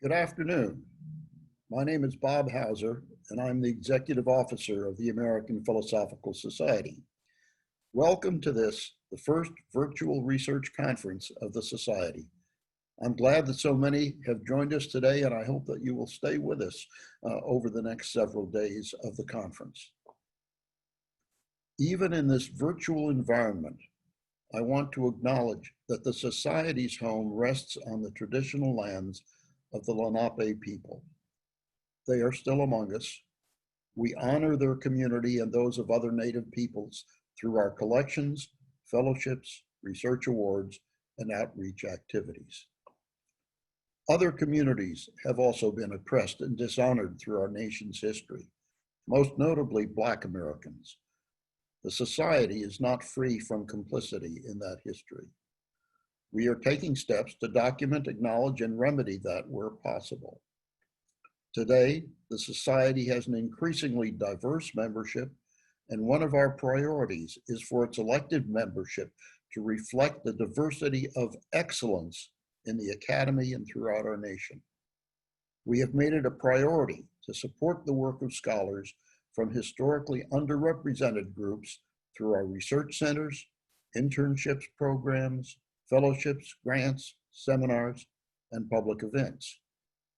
Good afternoon. My name is Bob Hauser, and I'm the Executive Officer of the American Philosophical Society. Welcome to this, the first virtual research conference of the Society. I'm glad that so many have joined us today, and I hope that you will stay with us over the next several days of the conference. Even in this virtual environment, I want to acknowledge that the Society's home rests on the traditional lands of the Lenape people. They are still among us. We honor their community and those of other Native peoples through our collections, fellowships, research awards, and outreach activities. Other communities have also been oppressed and dishonored through our nation's history, most notably Black Americans. The Society is not free from complicity in that history. We are taking steps to document, acknowledge, and remedy that where possible. Today, the Society has an increasingly diverse membership, and one of our priorities is for its elected membership to reflect the diversity of excellence in the Academy and throughout our nation. We have made it a priority to support the work of scholars from historically underrepresented groups through our research centers, internships programs, fellowships, grants, seminars, and public events.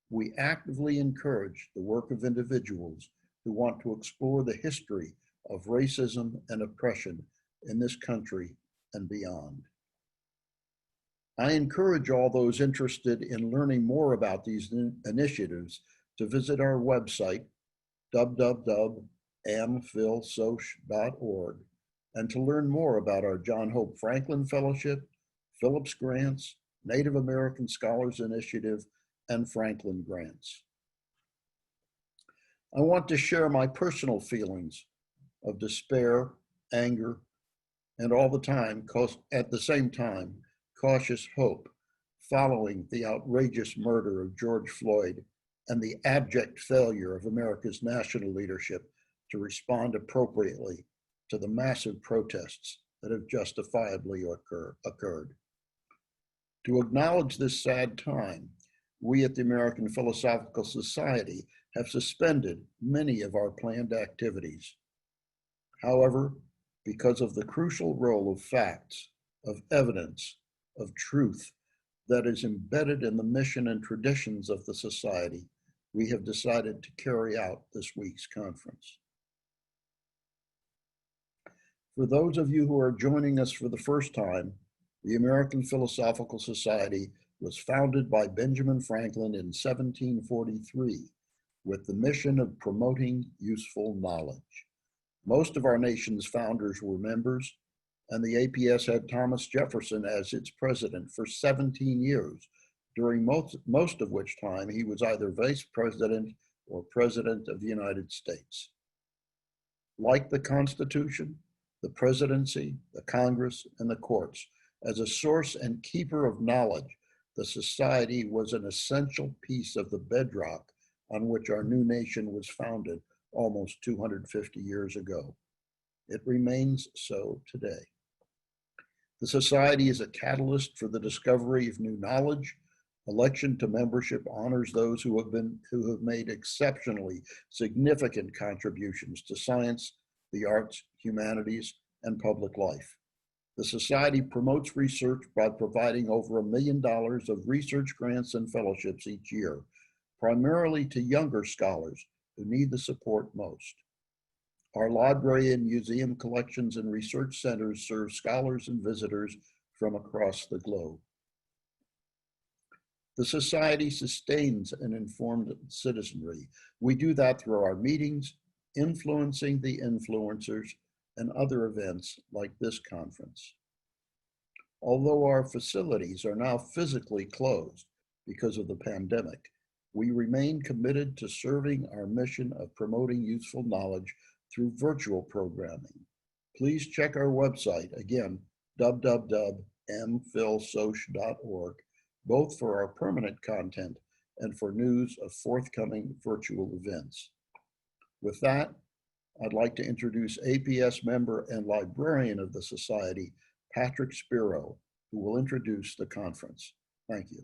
We actively encourage the work of individuals who want to explore the history of racism and oppression in this country and beyond. I encourage all those interested in learning more about these initiatives to visit our website, www.amphilsoc.org, and to learn more about our John Hope Franklin Fellowship, Phillips Grants, Native American Scholars Initiative, and Franklin Grants. I want to share my personal feelings of despair, anger, and at the same time, cautious hope following the outrageous murder of George Floyd and the abject failure of America's national leadership to respond appropriately to the massive protests that have justifiably occurred. To acknowledge this sad time, we at the American Philosophical Society have suspended many of our planned activities. However, because of the crucial role of facts, of evidence, of truth that is embedded in the mission and traditions of the Society, we have decided to carry out this week's conference. For those of you who are joining us for the first time, the American Philosophical Society was founded by Benjamin Franklin in 1743 with the mission of promoting useful knowledge. Most of our nation's founders were members, and the APS had Thomas Jefferson as its president for 17 years, during most of which time he was either vice president or president of the United States. Like the Constitution, the presidency, the Congress, and the courts, as a source and keeper of knowledge, the Society was an essential piece of the bedrock on which our new nation was founded almost 250 years ago. It remains so today. The Society is a catalyst for the discovery of new knowledge. Election to membership honors those who have made exceptionally significant contributions to science, the arts, humanities, and public life. The Society promotes research by providing over $1 million of research grants and fellowships each year, primarily to younger scholars who need the support most. Our library and museum collections and research centers serve scholars and visitors from across the globe. The Society sustains an informed citizenry. We do that through our meetings, influencing the influencers, and other events like this conference. Although our facilities are now physically closed because of the pandemic, we remain committed to serving our mission of promoting useful knowledge through virtual programming. Please check our website, again, www.mphilsoc.org, both for our permanent content and for news of forthcoming virtual events. With that, I'd like to introduce APS member and librarian of the Society, Patrick Spiro, who will introduce the conference. Thank you.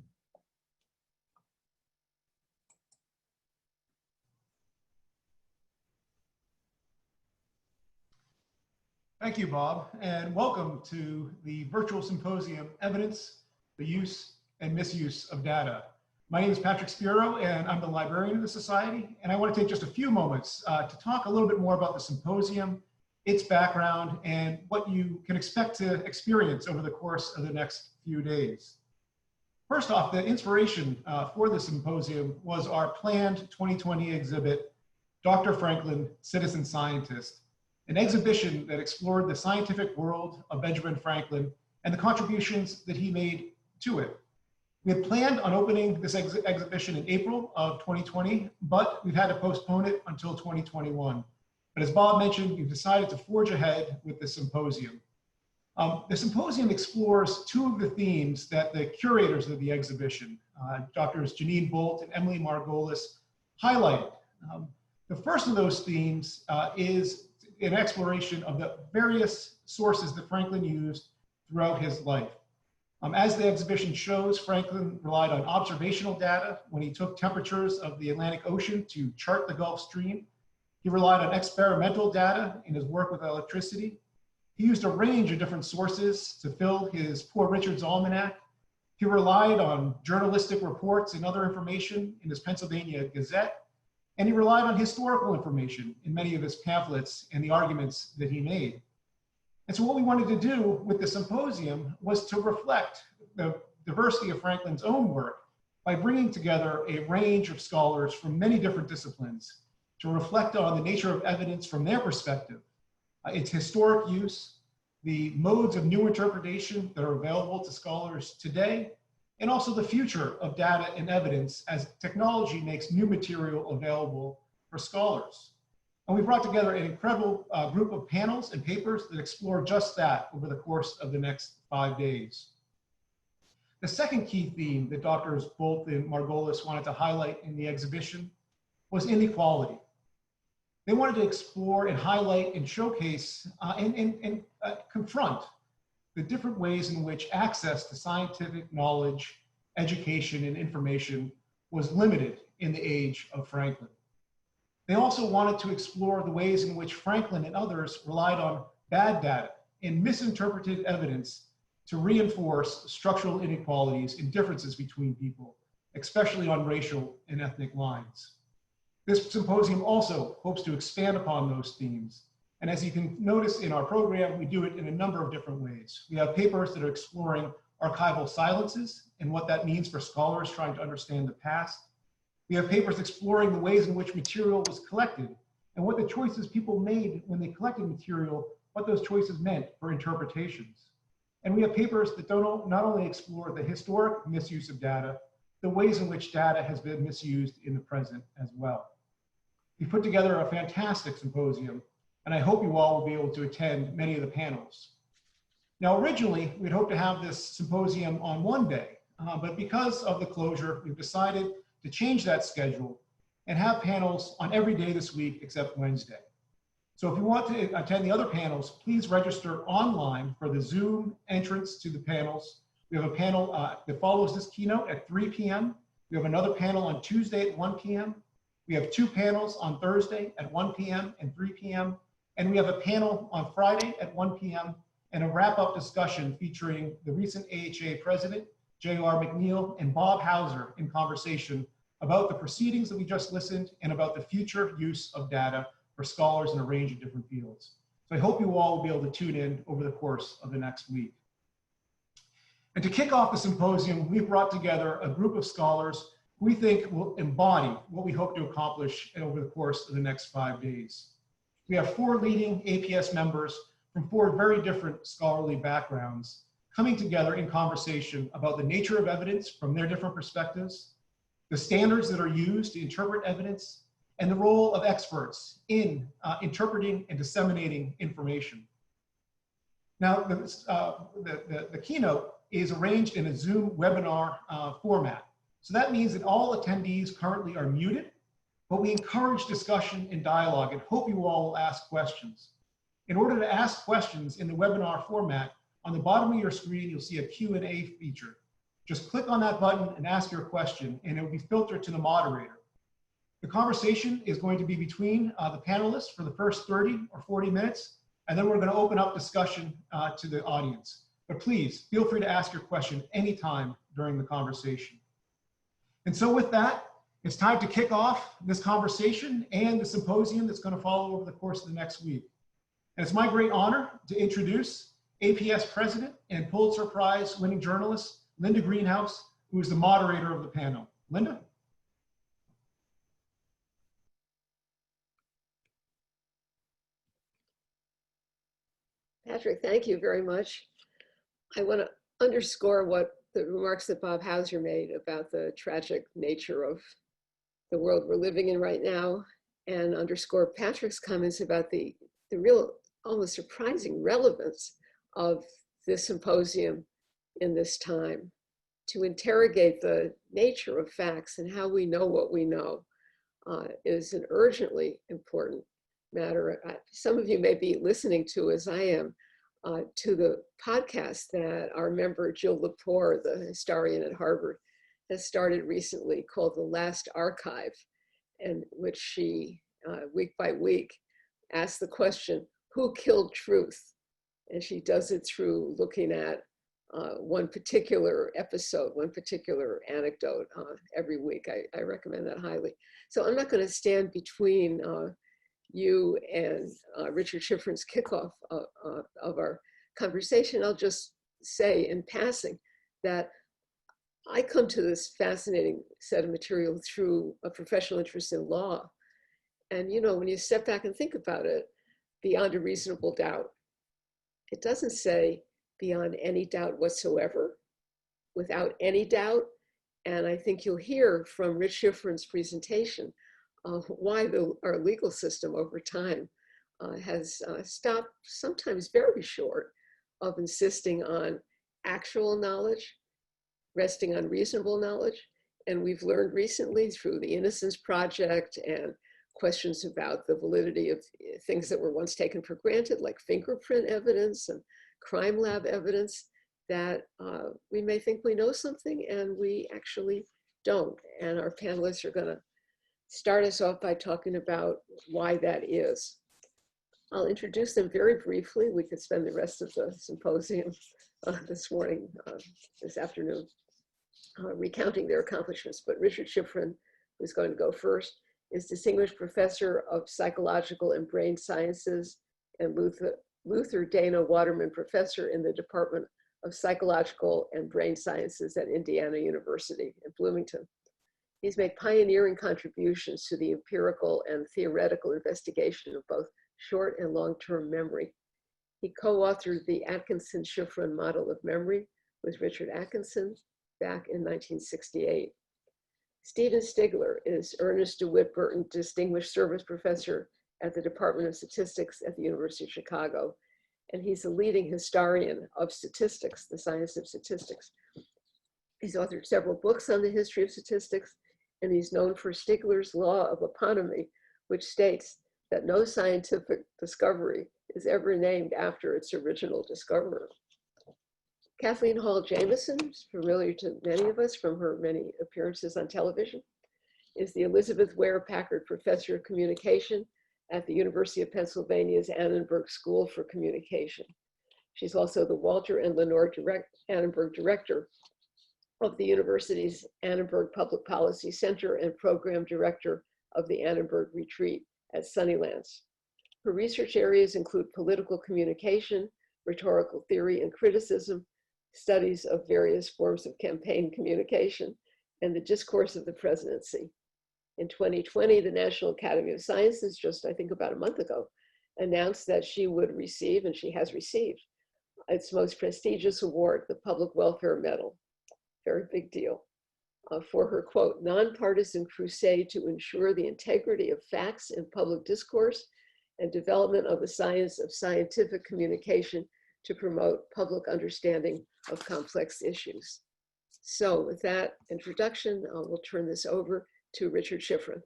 Thank you, Bob, and welcome to the virtual symposium, Evidence, the Use and Misuse of Data. My name is Patrick Spiro, and I'm the librarian of the Society, and I want to take just a few moments to talk a little bit more about the symposium, its background, and what you can expect to experience over the course of the next few days. First off, the inspiration for the symposium was our planned 2020 exhibit, Dr. Franklin, Citizen Scientist, an exhibition that explored the scientific world of Benjamin Franklin and the contributions that he made to it. We had planned on opening this exhibition in April of 2020, but we've had to postpone it until 2021. But as Bob mentioned, we've decided to forge ahead with the symposium. The symposium explores two of the themes that the curators of the exhibition, Drs. Janine Bolt and Emily Margolis, highlighted. The first of those themes is an exploration of the various sources that Franklin used throughout his life. As the exhibition shows, Franklin relied on observational data when he took temperatures of the Atlantic Ocean to chart the Gulf Stream. He relied on experimental data in his work with electricity. He used a range of different sources to fill his Poor Richard's Almanac. He relied on journalistic reports and other information in his Pennsylvania Gazette. And he relied on historical information in many of his pamphlets and the arguments that he made. And so what we wanted to do with the symposium was to reflect the diversity of Franklin's own work by bringing together a range of scholars from many different disciplines to reflect on the nature of evidence from their perspective, its historic use, the modes of new interpretation that are available to scholars today, and also the future of data and evidence as technology makes new material available for scholars. And we brought together an incredible group of panels and papers that explore just that over the course of the next 5 days. The second key theme that Drs. Bolt and Margolis wanted to highlight in the exhibition was inequality. They wanted to explore and highlight and showcase and confront the different ways in which access to scientific knowledge, education, and information was limited in the age of Franklin. They also wanted to explore the ways in which Franklin and others relied on bad data and misinterpreted evidence to reinforce structural inequalities and differences between people, especially on racial and ethnic lines. This symposium also hopes to expand upon those themes. And as you can notice in our program, we do it in a number of different ways. We have papers that are exploring archival silences and what that means for scholars trying to understand the past. We have papers exploring the ways in which material was collected and what the choices people made when they collected material, what those choices meant for interpretations. And we have papers that not only explore the historic misuse of data, the ways in which data has been misused in the present as well. We put together a fantastic symposium, and I hope you all will be able to attend many of the panels. Now, originally, we'd hoped to have this symposium on one day, but because of the closure, we've decided to change that schedule and have panels on every day this week except Wednesday. So if you want to attend the other panels, please register online for the Zoom entrance to the panels. We have a panel that follows this keynote at 3 p.m. We have another panel on Tuesday at 1 p.m. We have 2 panels on Thursday at 1 p.m. and 3 p.m. And we have a panel on Friday at 1 p.m. and a wrap-up discussion featuring the recent AHA president, J.R. McNeil, and Bob Hauser in conversation about the proceedings that we just listened and about the future use of data for scholars in a range of different fields. So I hope you all will be able to tune in over the course of the next week. And to kick off the symposium, we've brought together a group of scholars we think will embody what we hope to accomplish over the course of the next 5 days. We have 4 leading APS members from 4 very different scholarly backgrounds coming together in conversation about the nature of evidence from their different perspectives, the standards that are used to interpret evidence, and the role of experts in interpreting and disseminating information. Now, the keynote is arranged in a Zoom webinar format. So that means that all attendees currently are muted, but we encourage discussion and dialogue and hope you all will ask questions. In order to ask questions in the webinar format, on the bottom of your screen, you'll see a Q&A feature. Just click on that button and ask your question, and it will be filtered to the moderator. The conversation is going to be between the panelists for the first 30 or 40 minutes, and then we're going to open up discussion to the audience. But please feel free to ask your question anytime during the conversation. And so with that, it's time to kick off this conversation and the symposium that's going to follow over the course of the next week. And it's my great honor to introduce APS President and Pulitzer Prize winning journalist, Linda Greenhouse, who is the moderator of the panel. Linda? Patrick, thank you very much. I want to underscore what the remarks that Bob Hauser made about the tragic nature of the world we're living in right now, and underscore Patrick's comments about the real, almost surprising relevance of this symposium in this time, to interrogate the nature of facts and how we know what we know is an urgently important matter. Some of you may be listening to, as I am, to the podcast that our member Jill Lepore, the historian at Harvard, has started recently, called The Last Archive, in which she, week by week, asks the question, who killed truth? And she does it through looking at one particular episode, one particular anecdote every week. I recommend that highly. So I'm not going to stand between you and Richard Shiffrin's kickoff of our conversation. I'll just say in passing that I come to this fascinating set of material through a professional interest in law. And you know, when you step back and think about it, beyond a reasonable doubt, it doesn't say beyond any doubt whatsoever, without any doubt. And I think you'll hear from Rich Shiffrin's presentation why our legal system over time has stopped sometimes very short of insisting on actual knowledge, resting on reasonable knowledge. And we've learned recently through the Innocence Project and questions about the validity of things that were once taken for granted, like fingerprint evidence and crime lab evidence, that we may think we know something and we actually don't. And our panelists are going to start us off by talking about why that is. I'll introduce them very briefly. We could spend the rest of the symposium this morning, this afternoon, recounting their accomplishments. But Richard Shiffrin, who's going to go first, is Distinguished Professor of Psychological and Brain Sciences and Luther Dana Waterman Professor in the Department of Psychological and Brain Sciences at Indiana University in Bloomington. He's made pioneering contributions to the empirical and theoretical investigation of both short and long-term memory. He co-authored the Atkinson-Shiffrin model of memory with Richard Atkinson back in 1968. Stephen Stigler is Ernest DeWitt Burton Distinguished Service Professor at the Department of Statistics at the University of Chicago, and he's a leading historian of statistics, the science of statistics. He's authored several books on the history of statistics, and he's known for Stigler's law of eponymy, which states that no scientific discovery is ever named after its original discoverer. Kathleen Hall Jamieson, familiar to many of us from her many appearances on television, is the Elizabeth Ware Packard Professor of Communication at the University of Pennsylvania's Annenberg School for Communication. She's also the Walter and Lenore Annenberg Director of the university's Annenberg Public Policy Center and Program Director of the Annenberg Retreat at Sunnylands. Her research areas include political communication, rhetorical theory and criticism, studies of various forms of campaign communication, and the discourse of the presidency. In 2020, the National Academy of Sciences, just I think about a month ago, announced that she would receive, and she has received, its most prestigious award, the Public Welfare Medal. Very big deal. For her, quote, nonpartisan crusade to ensure the integrity of facts in public discourse and development of the science of scientific communication to promote public understanding of complex issues. So with that introduction, we'll turn this over to Richard Shiffrin.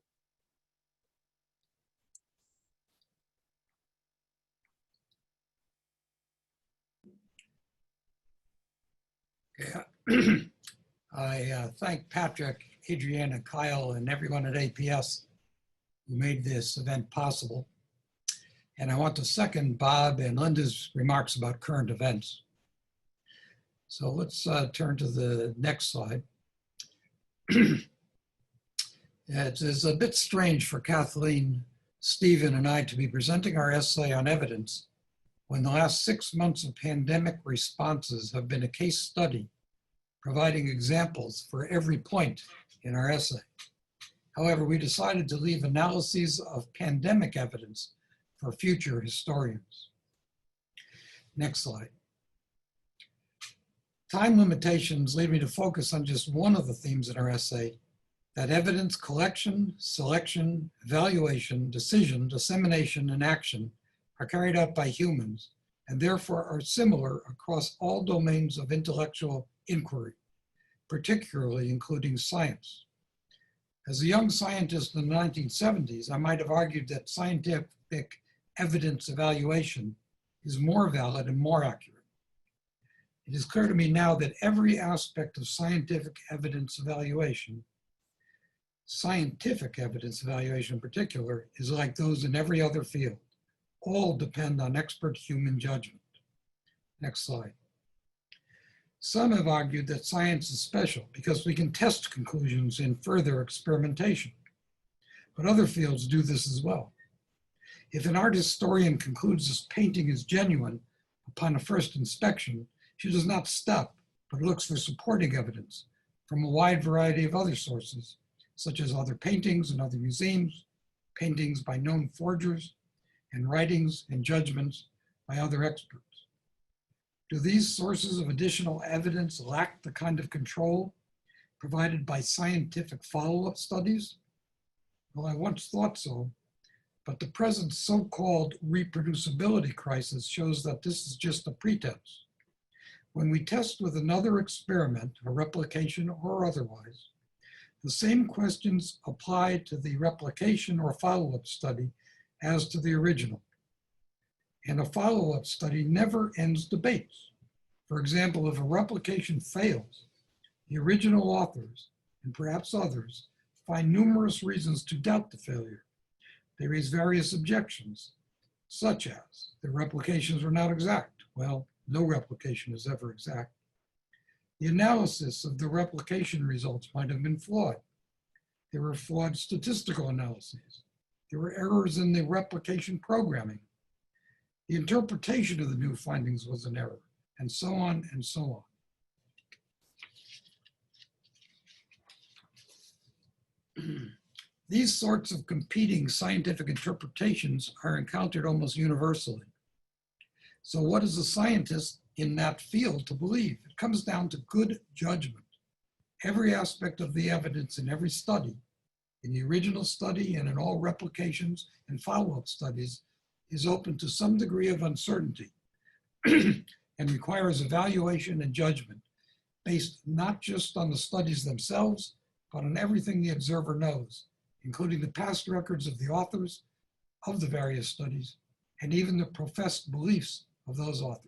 Okay. I thank Patrick, Adrienne, and Kyle, and everyone at APS who made this event possible. And I want to second Bob and Linda's remarks about current events. So let's turn to the next slide. It is a bit strange for Kathleen, Stephen, and I to be presenting our essay on evidence when the last 6 months of pandemic responses have been a case study, providing examples for every point in our essay. However, we decided to leave analyses of pandemic evidence for future historians. Next slide. Time limitations lead me to focus on just one of the themes in our essay, that evidence collection, selection, evaluation, decision, dissemination, and action are carried out by humans and therefore are similar across all domains of intellectual inquiry, particularly including science. As a young scientist in the 1970s, I might have argued that scientific evidence evaluation is more valid and more accurate. It is clear to me now that every aspect of scientific evidence evaluation in particular, is like those in every other field. All depend on expert human judgment. Next slide. Some have argued that science is special because we can test conclusions in further experimentation. But other fields do this as well. If an art historian concludes this painting is genuine upon a first inspection, she does not stop, but looks for supporting evidence from a wide variety of other sources, such as other paintings in other museums, paintings by known forgers, and writings and judgments by other experts. Do these sources of additional evidence lack the kind of control provided by scientific follow-up studies? Well, I once thought so, but the present so-called reproducibility crisis shows that this is just a pretense. When we test with another experiment, a replication or otherwise, the same questions apply to the replication or follow-up study as to the original. And a follow-up study never ends debates. For example, if a replication fails, the original authors, and perhaps others, find numerous reasons to doubt the failure. They raise various objections, such as the replications were not exact. Well, no replication is ever exact. The analysis of the replication results might have been flawed. There were flawed statistical analyses. There were errors in the replication programming. The interpretation of the new findings was an error, and so on and so on. These sorts of competing scientific interpretations are encountered almost universally. So what is a scientist in that field to believe? It comes down to good judgment. Every aspect of the evidence in every study, in the original study and in all replications and follow-up studies, is open to some degree of uncertainty and requires evaluation and judgment based not just on the studies themselves, but on everything the observer knows, including the past records of the authors of the various studies and even the professed beliefs of those authors.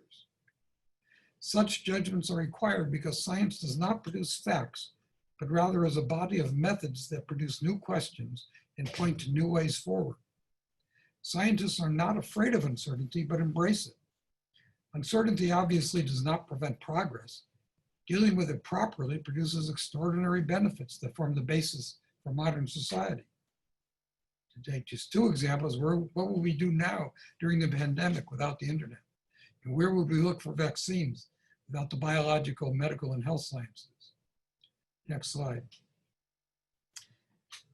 Such judgments are required because science does not produce facts, but rather as a body of methods that produce new questions and point to new ways forward. Scientists are not afraid of uncertainty, but embrace it. Uncertainty obviously does not prevent progress. Dealing with it properly produces extraordinary benefits that form the basis for modern society. To take just two examples, what will we do now during the pandemic without the internet? And where would we look for vaccines without the biological, medical, and health sciences? Next slide.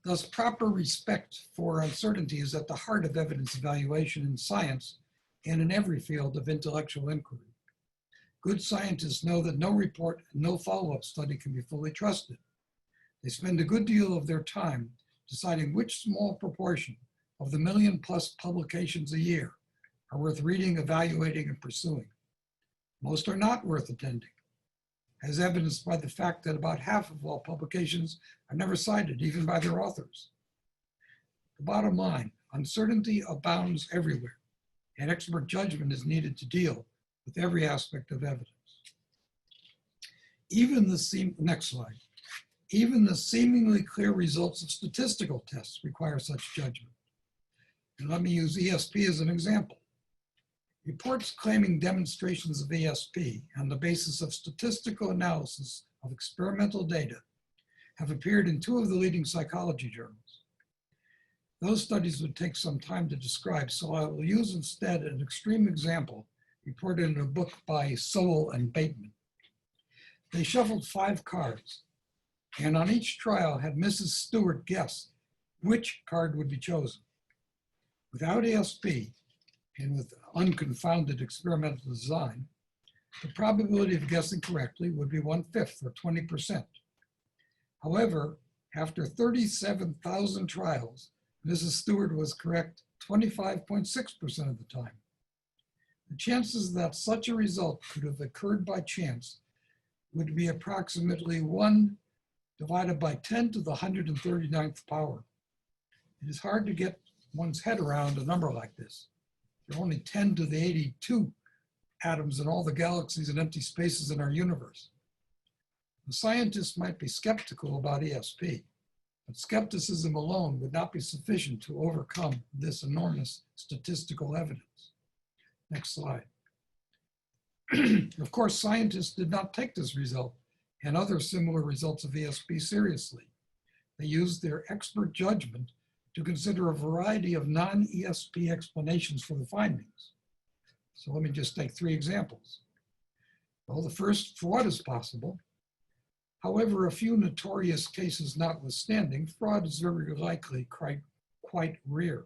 Thus, proper respect for uncertainty is at the heart of evidence evaluation in science and in every field of intellectual inquiry. Good scientists know that no report and no follow-up study can be fully trusted. They spend a good deal of their time deciding which small proportion of the 1 million+ publications a year are worth reading, evaluating, and pursuing. Most are not worth attending, as evidenced by the fact that about half of all publications are never cited, even by their authors. The bottom line, uncertainty abounds everywhere, and expert judgment is needed to deal with every aspect of evidence. Next slide. Even the seemingly clear results of statistical tests require such judgment. And let me use ESP as an example. Reports claiming demonstrations of ESP on the basis of statistical analysis of experimental data have appeared in 2 of the leading psychology journals. Those studies would take some time to describe, so I will use instead an extreme example reported in a book by Sowell and Bateman. They shuffled 5 cards, and on each trial had Mrs. Stewart guess which card would be chosen. Without ESP and with unconfounded experimental design, the probability of guessing correctly would be 1/5 or 20%. However, after 37,000 trials, Mrs. Stewart was correct 25.6% of the time. The chances that such a result could have occurred by chance would be approximately 1 divided by 10 to the 139th power. It is hard to get one's head around a number like this. There are only 10 to the 82 atoms in all the galaxies and empty spaces in our universe. The scientists might be skeptical about ESP, but skepticism alone would not be sufficient to overcome this enormous statistical evidence. Next slide. Of course, scientists did not take this result and other similar results of ESP seriously. They used their expert judgment to consider a variety of non-ESP explanations for the findings. So let me just take 3 examples. Well, the first, fraud is possible. However, a few notorious cases notwithstanding, fraud is very likely quite rare.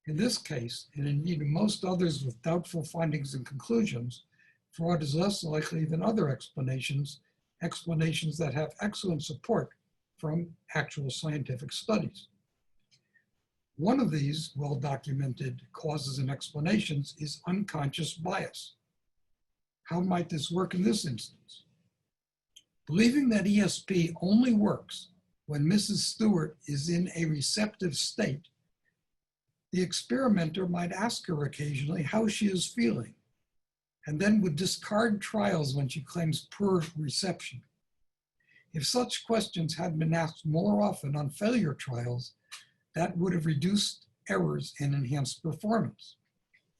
In this case, and indeed in most others with doubtful findings and conclusions, fraud is less likely than other explanations that have excellent support from actual scientific studies. One of these well-documented causes and explanations is unconscious bias. How might this work in this instance? Believing that ESP only works when Mrs. Stewart is in a receptive state, the experimenter might ask her occasionally how she is feeling, and then would discard trials when she claims poor reception. If such questions had been asked more often on failure trials, that would have reduced errors and enhanced performance,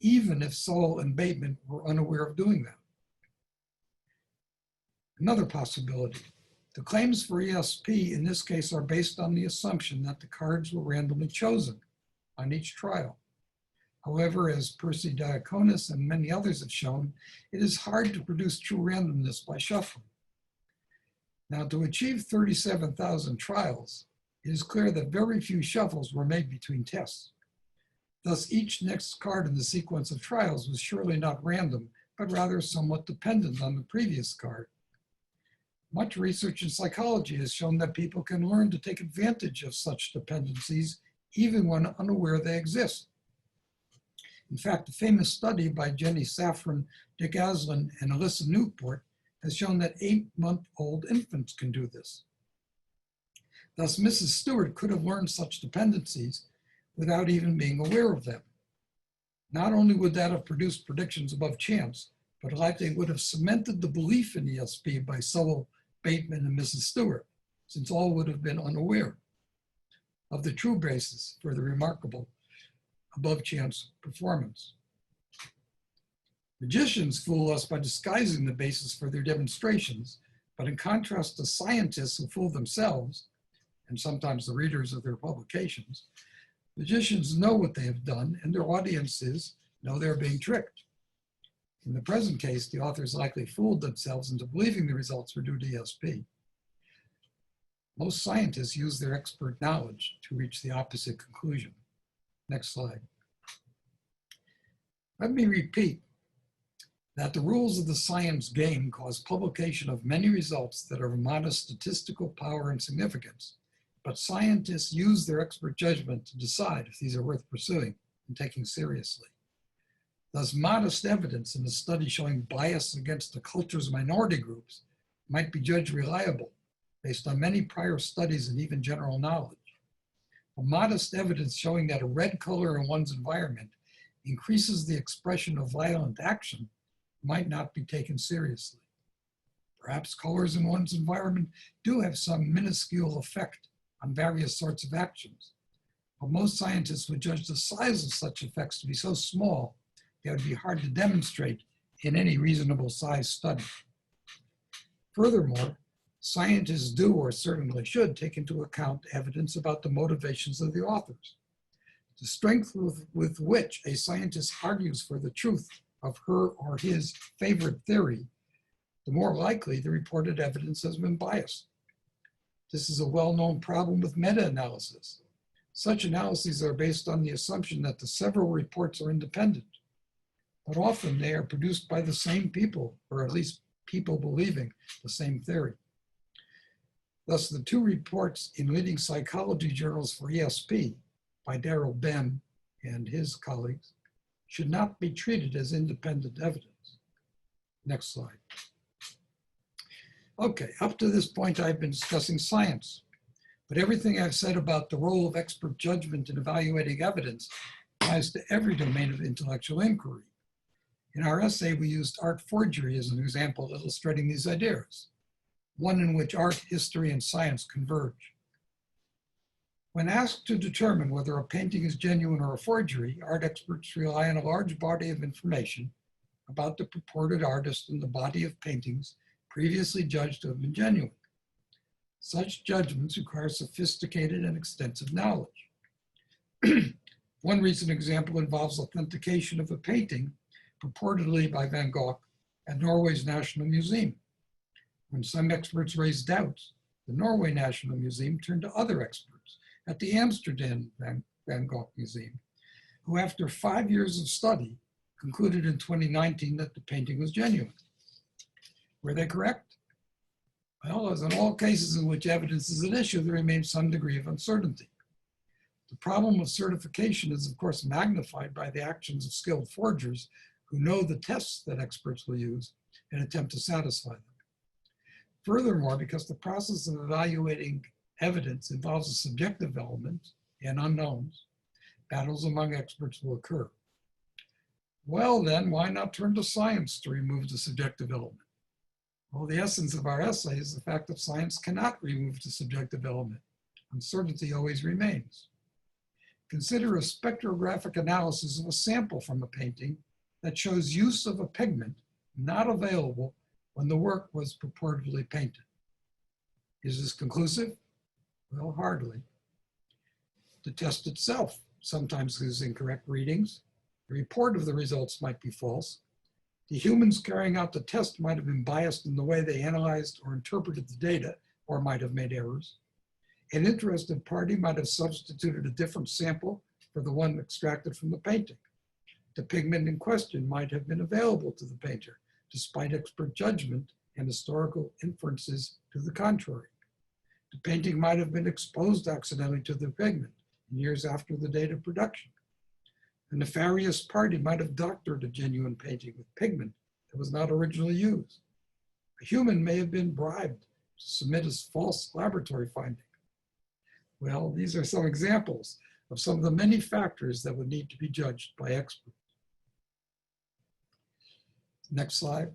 even if Sowell and Bateman were unaware of doing that. Another possibility, the claims for ESP in this case are based on the assumption that the cards were randomly chosen on each trial. However, as Percy Diaconis and many others have shown, it is hard to produce true randomness by shuffling. Now, to achieve 37,000 trials, it is clear that very few shuffles were made between tests. Thus, each next card in the sequence of trials was surely not random, but rather somewhat dependent on the previous card. Much research in psychology has shown that people can learn to take advantage of such dependencies even when unaware they exist. In fact, a famous study by Jenny Safran, Dick Aslan, and Alyssa Newport has shown that 8-month-old infants can do this. Thus, Mrs. Stewart could have learned such dependencies without even being aware of them. Not only would that have produced predictions above chance, but likely would have cemented the belief in ESP by Sowell, Bateman, and Mrs. Stewart, since all would have been unaware of the true basis for the remarkable above chance performance. Magicians fool us by disguising the basis for their demonstrations, but in contrast to scientists who fool themselves, and sometimes the readers of their publications, magicians know what they have done and their audiences know they're being tricked. In the present case, the authors likely fooled themselves into believing the results were due to ESP. Most scientists use their expert knowledge to reach the opposite conclusion. Next slide. Let me repeat that the rules of the science game cause publication of many results that are of modest statistical power and significance, but scientists use their expert judgment to decide if these are worth pursuing and taking seriously. Thus, modest evidence in a study showing bias against the culture's minority groups might be judged reliable based on many prior studies and even general knowledge. But modest evidence showing that a red color in one's environment increases the expression of violent action might not be taken seriously. Perhaps colors in one's environment do have some minuscule effect on various sorts of actions, but most scientists would judge the size of such effects to be so small they would be hard to demonstrate in any reasonable size study. Furthermore, scientists do, or certainly should, take into account evidence about the motivations of the authors. The strength with which a scientist argues for the truth of her or his favorite theory, the more likely the reported evidence has been biased. This is a well-known problem with meta-analysis. Such analyses are based on the assumption that the several reports are independent, but often they are produced by the same people, or at least people believing the same theory. Thus, the two reports in leading psychology journals for ESP by Daryl Bem and his colleagues should not be treated as independent evidence. Next slide. Okay, up to this point, I've been discussing science, but everything I've said about the role of expert judgment in evaluating evidence applies to every domain of intellectual inquiry. In our essay, we used art forgery as an example illustrating these ideas, one in which art, history, and science converge. When asked to determine whether a painting is genuine or a forgery, art experts rely on a large body of information about the purported artist and the body of paintings previously judged to have been genuine. Such judgments require sophisticated and extensive knowledge. One recent example involves authentication of a painting purportedly by Van Gogh at Norway's National Museum. When some experts raised doubts, the Norway National Museum turned to other experts at the Amsterdam Van Gogh Museum, who after 5 years of study concluded in 2019 that the painting was genuine. Were they correct? Well, as in all cases in which evidence is an issue, there remains some degree of uncertainty. The problem of certification is, of course, magnified by the actions of skilled forgers who know the tests that experts will use and attempt to satisfy them. Furthermore, because the process of evaluating evidence involves a subjective element and unknowns, battles among experts will occur. Well then, why not turn to science to remove the subjective element? Well, the essence of our essay is the fact that science cannot remove the subjective element. Uncertainty always remains. Consider a spectrographic analysis of a sample from a painting that shows use of a pigment not available when the work was purportedly painted. Is this conclusive? Well, hardly. The test itself sometimes gives incorrect readings. The report of the results might be false. The humans carrying out the test might have been biased in the way they analyzed or interpreted the data, or might have made errors. An interested party might have substituted a different sample for the one extracted from the painting. The pigment in question might have been available to the painter, despite expert judgment and historical inferences to the contrary. The painting might have been exposed accidentally to the pigment years after the date of production. A nefarious party might have doctored a genuine painting with pigment that was not originally used. A human may have been bribed to submit a false laboratory finding. Well, these are some examples of some of the many factors that would need to be judged by experts. Next slide.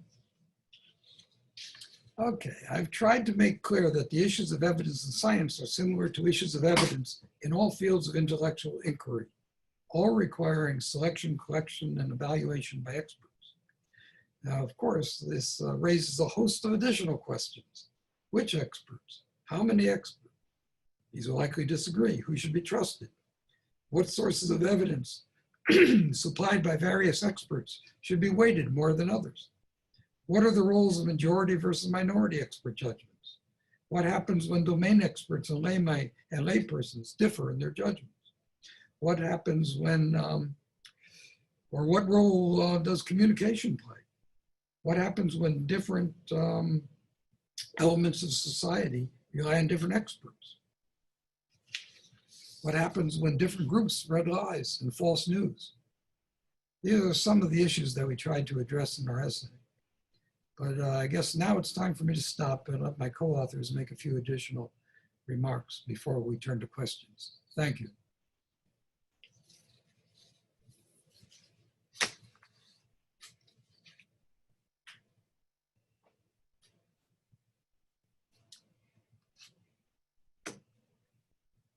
Okay, I've tried to make clear that the issues of evidence in science are similar to issues of evidence in all fields of intellectual inquiry, all requiring selection, collection, and evaluation by experts. Now, of course, this raises a host of additional questions. Which experts? How many experts? These will likely disagree. Who should be trusted? What sources of evidence supplied by various experts should be weighted more than others? What are the roles of majority versus minority expert judgments? What happens when domain experts and laypersons differ in their judgments? What happens when, or what role does communication play? What happens when different elements of society rely on different experts? What happens when different groups spread lies and false news? These are some of the issues that we tried to address in our essay. But I guess now it's time for me to stop and let my co-authors make a few additional remarks before we turn to questions. Thank you.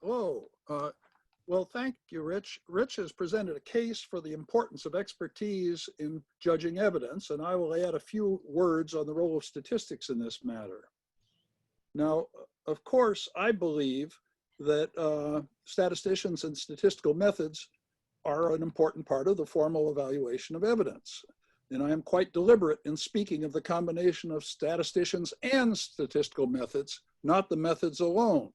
Hello. Well, thank you, Rich. Rich has presented a case for the importance of expertise in judging evidence, and I will add a few words on the role of statistics in this matter. Now, of course, I believe that statisticians and statistical methods are an important part of the formal evaluation of evidence. And I am quite deliberate in speaking of the combination of statisticians and statistical methods, not the methods alone.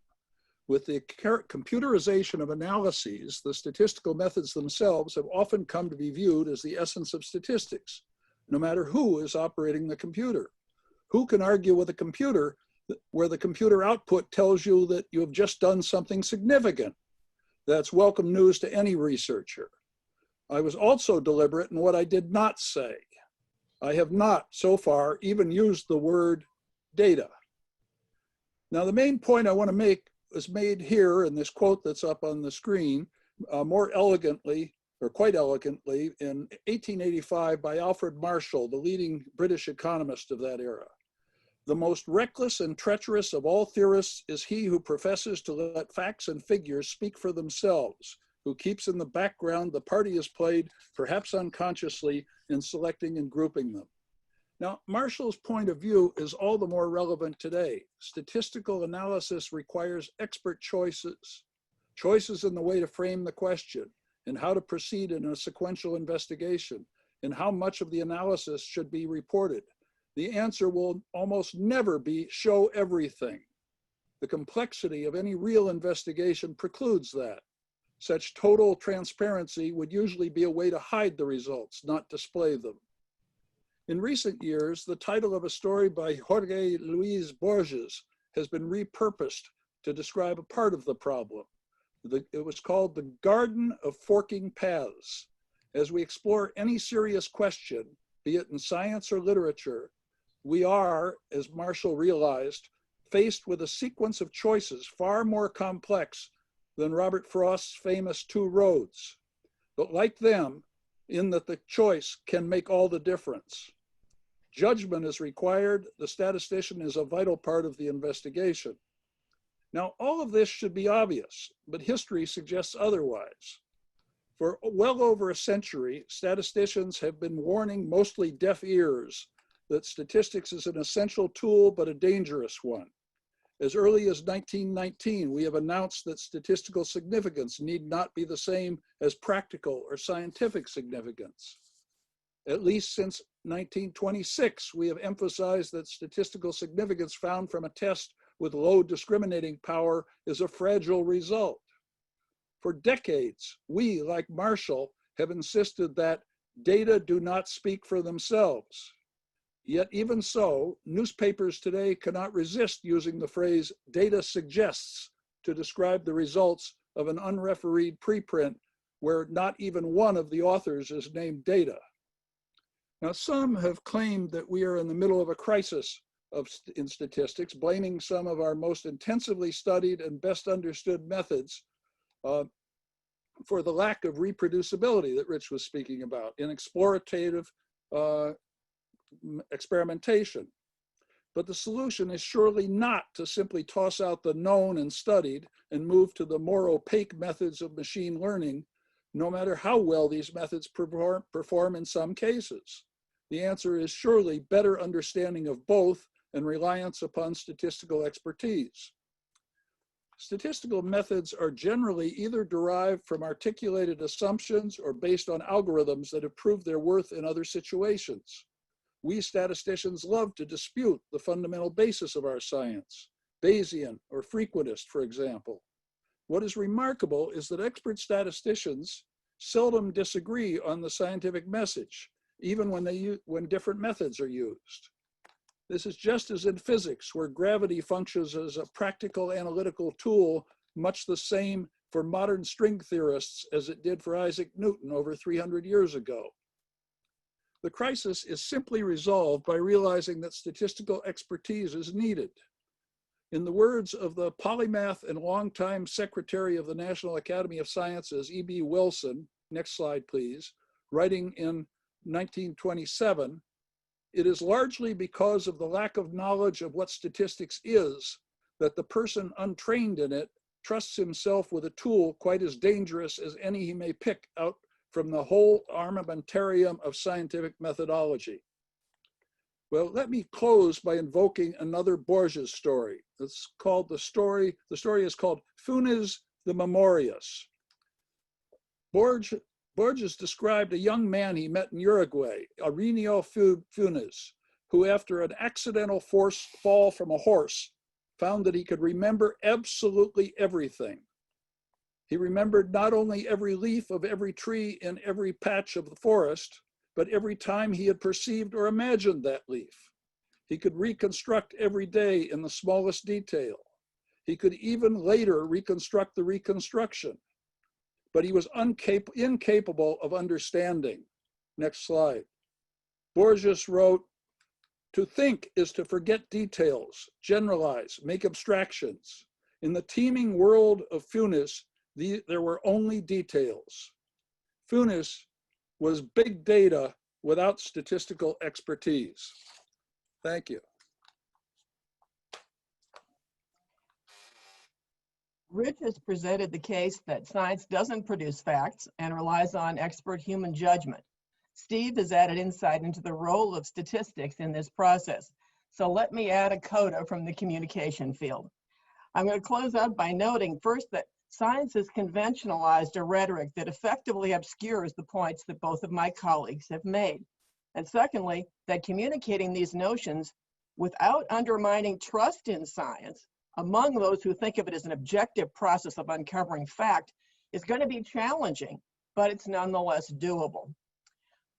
With the computerization of analyses, the statistical methods themselves have often come to be viewed as the essence of statistics, no matter who is operating the computer. Who can argue with a computer where the computer output tells you that you have just done something significant? That's welcome news to any researcher. I was also deliberate in what I did not say. I have not, so far, even used the word data. Now, the main point I want to make is made here in this quote that's up on the screen, more elegantly, or quite elegantly, in 1885 by Alfred Marshall, the leading British economist of that era. The most reckless and treacherous of all theorists is he who professes to let facts and figures speak for themselves, who keeps in the background the part he has played, perhaps unconsciously, in selecting and grouping them. Now, Marshall's point of view is all the more relevant today. Statistical analysis requires expert choices, choices in the way to frame the question, and how to proceed in a sequential investigation, and how much of the analysis should be reported. The answer will almost never be show everything. The complexity of any real investigation precludes that. Such total transparency would usually be a way to hide the results, not display them. In recent years, the title of a story by Jorge Luis Borges has been repurposed to describe a part of the problem. It was called The Garden of Forking Paths. As we explore any serious question, be it in science or literature, we are, as Marshall realized, faced with a sequence of choices far more complex than Robert Frost's famous two roads, but like them, in that the choice can make all the difference. Judgment is required. The statistician is a vital part of the investigation. Now, all of this should be obvious, but history suggests otherwise. For well over a century, statisticians have been warning mostly deaf ears that statistics is an essential tool, but a dangerous one. As early as 1919, we have announced that statistical significance need not be the same as practical or scientific significance. At least since 1926, we have emphasized that statistical significance found from a test with low discriminating power is a fragile result. For decades, we, like Marshall, have insisted that data do not speak for themselves. Yet even so, newspapers today cannot resist using the phrase data suggests to describe the results of an unrefereed preprint where not even one of the authors is named data. Now, some have claimed that we are in the middle of a crisis in statistics, blaming some of our most intensively studied and best understood methods for the lack of reproducibility that Rich was speaking about in explorative experimentation. But the solution is surely not to simply toss out the known and studied and move to the more opaque methods of machine learning, no matter how well these methods perform in some cases. The answer is surely better understanding of both and reliance upon statistical expertise. Statistical methods are generally either derived from articulated assumptions or based on algorithms that have proved their worth in other situations. We statisticians love to dispute the fundamental basis of our science, Bayesian or frequentist, for example. What is remarkable is that expert statisticians seldom disagree on the scientific message, even when different methods are used. This is just as in physics, where gravity functions as a practical analytical tool, much the same for modern string theorists as it did for Isaac Newton over 300 years ago. The crisis is simply resolved by realizing that statistical expertise is needed. In the words of the polymath and longtime secretary of the National Academy of Sciences, E.B. Wilson, next slide please, writing in 1927, it is largely because of the lack of knowledge of what statistics is that the person untrained in it trusts himself with a tool quite as dangerous as any he may pick out from the whole armamentarium of scientific methodology. Well, let me close by invoking another Borges story. It's called the story is called Funes the Memorious. Borges described a young man he met in Uruguay, Ireneo Funes, who after an accidental fall from a horse, found that he could remember absolutely everything. He remembered not only every leaf of every tree in every patch of the forest, but every time he had perceived or imagined that leaf. He could reconstruct every day in the smallest detail. He could even later reconstruct the reconstruction, but he was incapable of understanding. Next slide. Borges wrote, "To think is to forget details, generalize, make abstractions. In the teeming world of Funes, there were only details." Funes was big data without statistical expertise. Thank you. Rich has presented the case that science doesn't produce facts and relies on expert human judgment. Steve has added insight into the role of statistics in this process. So let me add a coda from the communication field. I'm going to close out by noting first that science has conventionalized a rhetoric that effectively obscures the points that both of my colleagues have made. And secondly, that communicating these notions without undermining trust in science among those who think of it as an objective process of uncovering fact is going to be challenging, but it's nonetheless doable.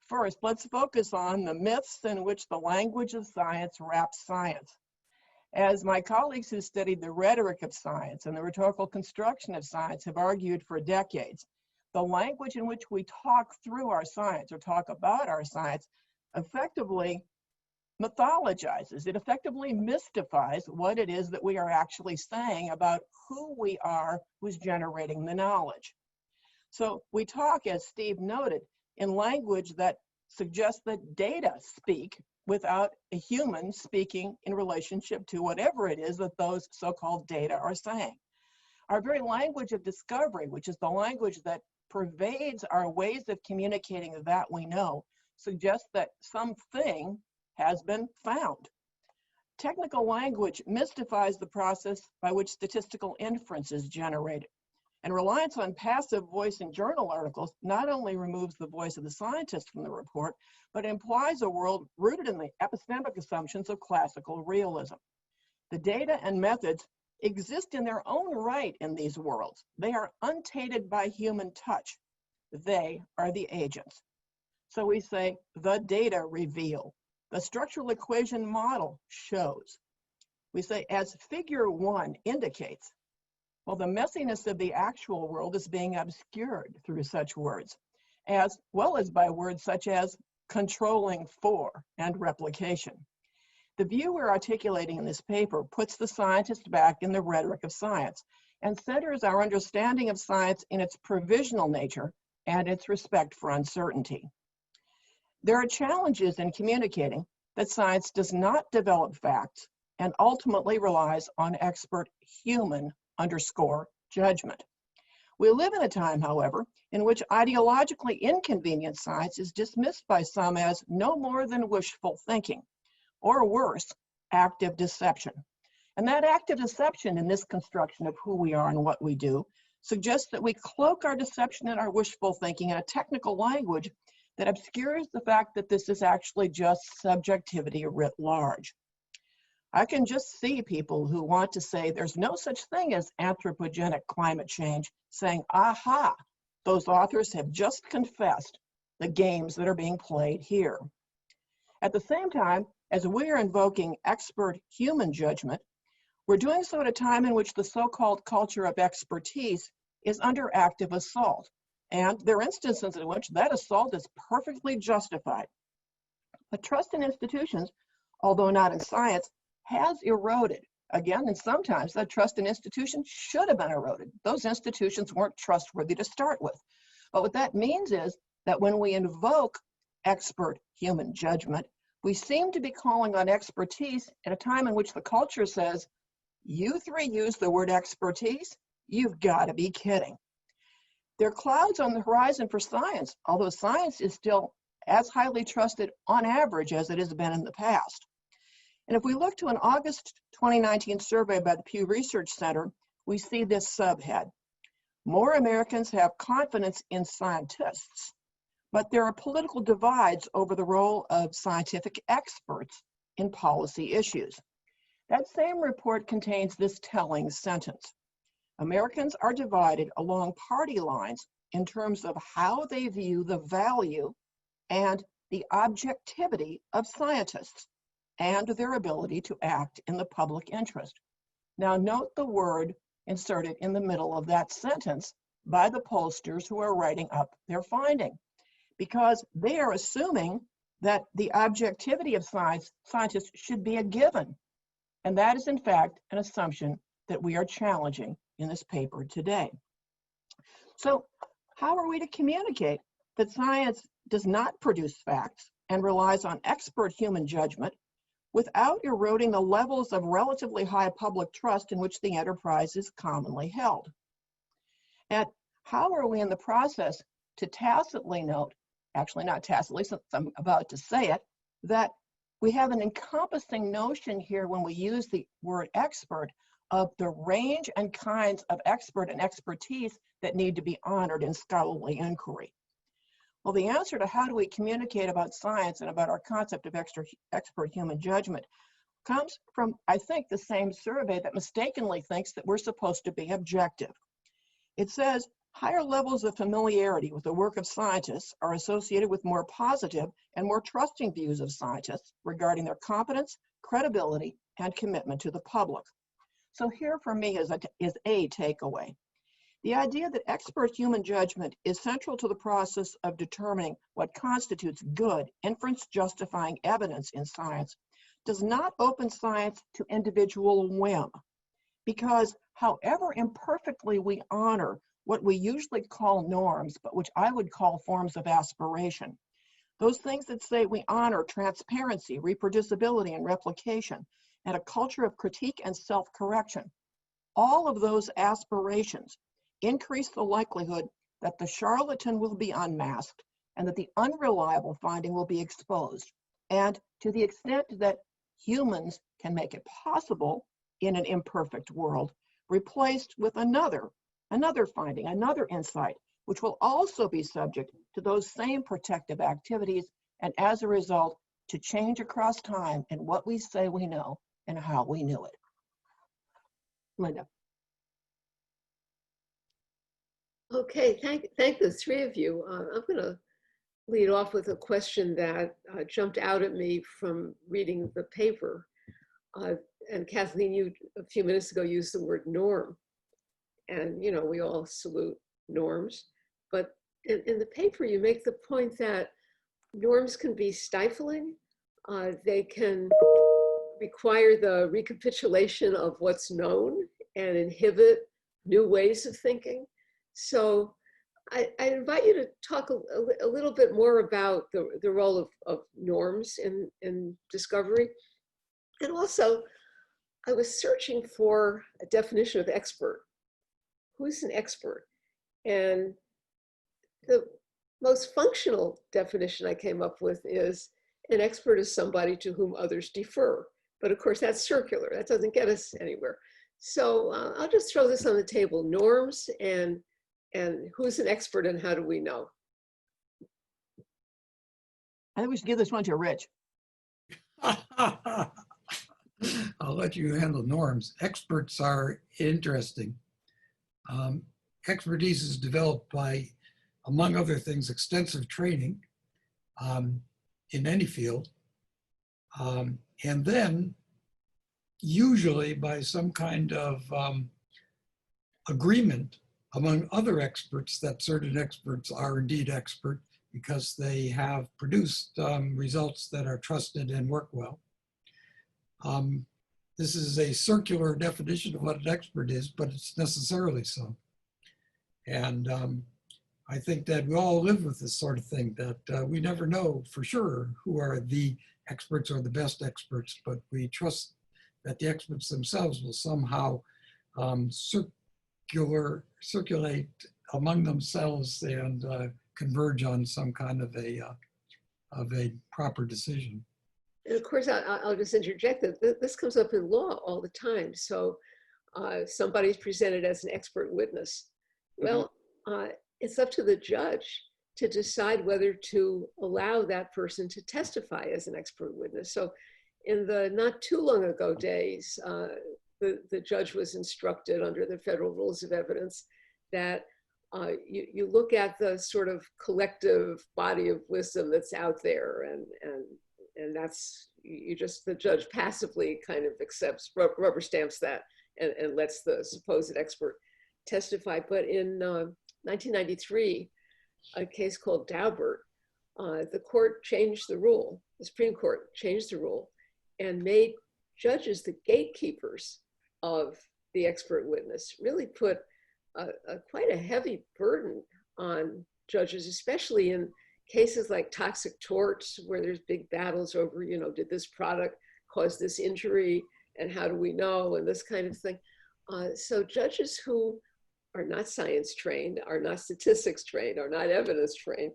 First, let's focus on the myths in which the language of science wraps science. As my colleagues who studied the rhetoric of science and the rhetorical construction of science have argued for decades, the language in which we talk through our science or talk about our science effectively mythologizes. It effectively mystifies what it is that we are actually saying about who we are who's generating the knowledge. So we talk, as Steve noted, in language that suggests that data speak without a human speaking in relationship to whatever it is that those so-called data are saying. Our very language of discovery, which is the language that pervades our ways of communicating that we know, suggests that something has been found. Technical language mystifies the process by which statistical inference is generated. And reliance on passive voice in journal articles not only removes the voice of the scientist from the report, but implies a world rooted in the epistemic assumptions of classical realism. The data and methods exist in their own right in these worlds. They are untainted by human touch. They are the agents. So we say the data reveal. The structural equation model shows. We say as figure 1 indicates, well, the messiness of the actual world is being obscured through such words, as well as by words such as controlling for and replication. The view we're articulating in this paper puts the scientist back in the rhetoric of science and centers our understanding of science in its provisional nature and its respect for uncertainty. There are challenges in communicating that science does not develop facts and ultimately relies on expert human _judgment. We live in a time, however, in which ideologically inconvenient science is dismissed by some as no more than wishful thinking, or worse, active deception. And that active deception in this construction of who we are and what we do suggests that we cloak our deception and our wishful thinking in a technical language that obscures the fact that this is actually just subjectivity writ large. I can just see people who want to say there's no such thing as anthropogenic climate change saying, aha, those authors have just confessed the games that are being played here. At the same time, as we are invoking expert human judgment, we're doing so at a time in which the so-called culture of expertise is under active assault. And there are instances in which that assault is perfectly justified. But trust in institutions, although not in science, has eroded. Again, and sometimes that trust in institutions should have been eroded. Those institutions weren't trustworthy to start with. But what that means is that when we invoke expert human judgment, we seem to be calling on expertise at a time in which the culture says, you three use the word expertise, You've got to be kidding. There are clouds on the horizon for science, although science is still as highly trusted on average as it has been in the past. And if we look to an August 2019 survey by the Pew Research Center, we see this subhead. More Americans have confidence in scientists, but there are political divides over the role of scientific experts in policy issues. That same report contains this telling sentence. Americans are divided along party lines in terms of how they view the value and the objectivity of scientists and their ability to act in the public interest. Now note the word inserted in the middle of that sentence by the pollsters who are writing up their finding, because they are assuming that the objectivity of scientists should be a given. And that is in fact an assumption that we are challenging in this paper today. So how are we to communicate that science does not produce facts and relies on expert human judgment without eroding the levels of relatively high public trust in which the enterprise is commonly held? And how are we in the process to tacitly note, actually not tacitly since I'm about to say it, that we have an encompassing notion here when we use the word expert of the range and kinds of expert and expertise that need to be honored in scholarly inquiry? Well, the answer to how do we communicate about science and about our concept of expert human judgment comes from, I think, the same survey that mistakenly thinks that we're supposed to be objective. It says higher levels of familiarity with the work of scientists are associated with more positive and more trusting views of scientists regarding their competence, credibility, and commitment to the public. So here for me is a takeaway. The idea that expert human judgment is central to the process of determining what constitutes good, inference-justifying evidence in science does not open science to individual whim, because however imperfectly we honor what we usually call norms, but which I would call forms of aspiration, those things that say we honor transparency, reproducibility, and replication, and a culture of critique and self-correction, all of those aspirations increase the likelihood that the charlatan will be unmasked and that the unreliable finding will be exposed. And to the extent that humans can make it possible in an imperfect world, replaced with another finding, another insight, which will also be subject to those same protective activities, and as a result, to change across time in what we say we know and how we knew it. Linda. Okay, thank the three of you. I'm going to lead off with a question that jumped out at me from reading the paper. And Kathleen, you a few minutes ago used the word norm. And, you know, we all salute norms. But in the paper, you make the point that norms can be stifling. They can require the recapitulation of what's known and inhibit new ways of thinking. So I invite you to talk a little bit more about the role of norms in discovery. And also, I was searching for a definition of expert. Who's an expert? And the most functional definition I came up with is an expert is somebody to whom others defer. But of course, that's circular. That doesn't get us anywhere. So I'll just throw this on the table: norms and who's an expert and how do we know? I think we should give this one to Rich. I'll let you handle norms. Experts are interesting. Expertise is developed by, among other things, extensive training in any field. And then usually by some kind of agreement among other experts that certain experts are indeed expert because they have produced results that are trusted and work well. This is a circular definition of what an expert is, but it's necessarily so. And I think that we all live with this sort of thing, that we never know for sure who are the experts or the best experts, but we trust that the experts themselves will somehow circulate among themselves and converge on some kind of a proper decision. And of course, I'll just interject that this comes up in law all the time. So somebody's presented as an expert witness. Well, it's up to the judge to decide whether to allow that person to testify as an expert witness. So in the not too long ago days, the judge was instructed under the federal rules of evidence that you look at the sort of collective body of wisdom that's out there, and that's, the judge passively kind of accepts, rubber stamps that, and lets the supposed expert testify. But in 1993, a case called Daubert, the court changed the rule, the Supreme Court changed the rule and made judges the gatekeepers of the expert witness, really put quite a heavy burden on judges, especially in cases like toxic torts, where there's big battles over, did this product cause this injury, and how do we know, and this kind of thing. So judges who are not science trained, are not statistics trained, are not evidence trained,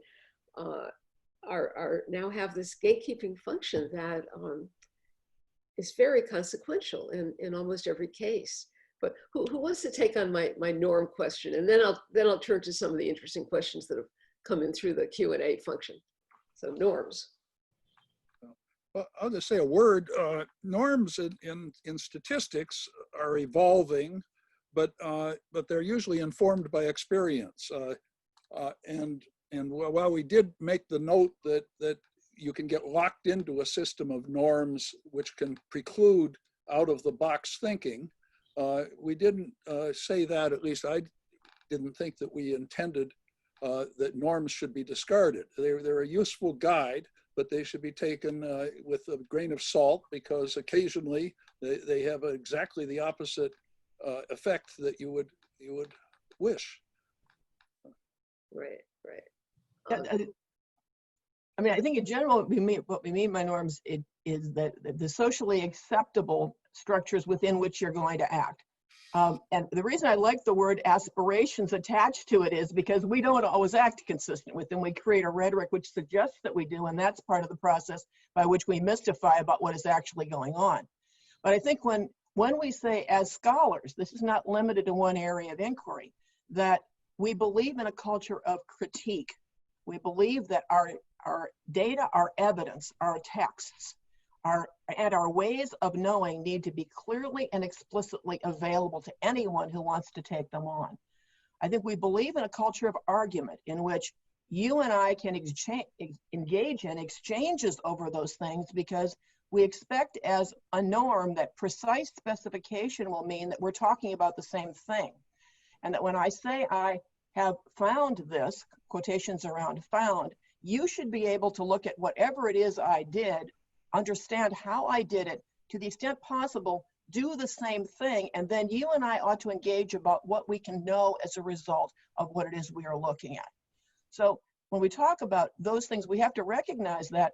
are now have this gatekeeping function that is very consequential in almost every case. But who wants to take on my norm question? And then I'll turn to some of the interesting questions that have come in through the Q&A function. So norms. Well, I'll just say a word. Norms in statistics are evolving, but they're usually informed by experience. And while we did make the note that you can get locked into a system of norms which can preclude out of the box thinking, we didn't say that, at least I didn't think that we intended that norms should be discarded. They're a useful guide, but they should be taken with a grain of salt, because occasionally they have exactly the opposite effect that you would wish. Right. I mean, I think in general, what we mean by norms is that the socially acceptable structures within which you're going to act. And the reason I like the word aspirations attached to it is because we don't always act consistent with them. We create a rhetoric which suggests that we do, and that's part of the process by which we mystify about what is actually going on. But I think when we say as scholars, this is not limited to one area of inquiry, that we believe in a culture of critique. We believe that our data, our evidence, our texts, and our ways of knowing need to be clearly and explicitly available to anyone who wants to take them on. I think we believe in a culture of argument in which you and I can engage in exchanges over those things, because we expect as a norm that precise specification will mean that we're talking about the same thing. And that when I say I have found this, quotations around found, you should be able to look at whatever it is I did, understand how I did it, to the extent possible, do the same thing, and then you and I ought to engage about what we can know as a result of what it is we are looking at. So when we talk about those things, we have to recognize that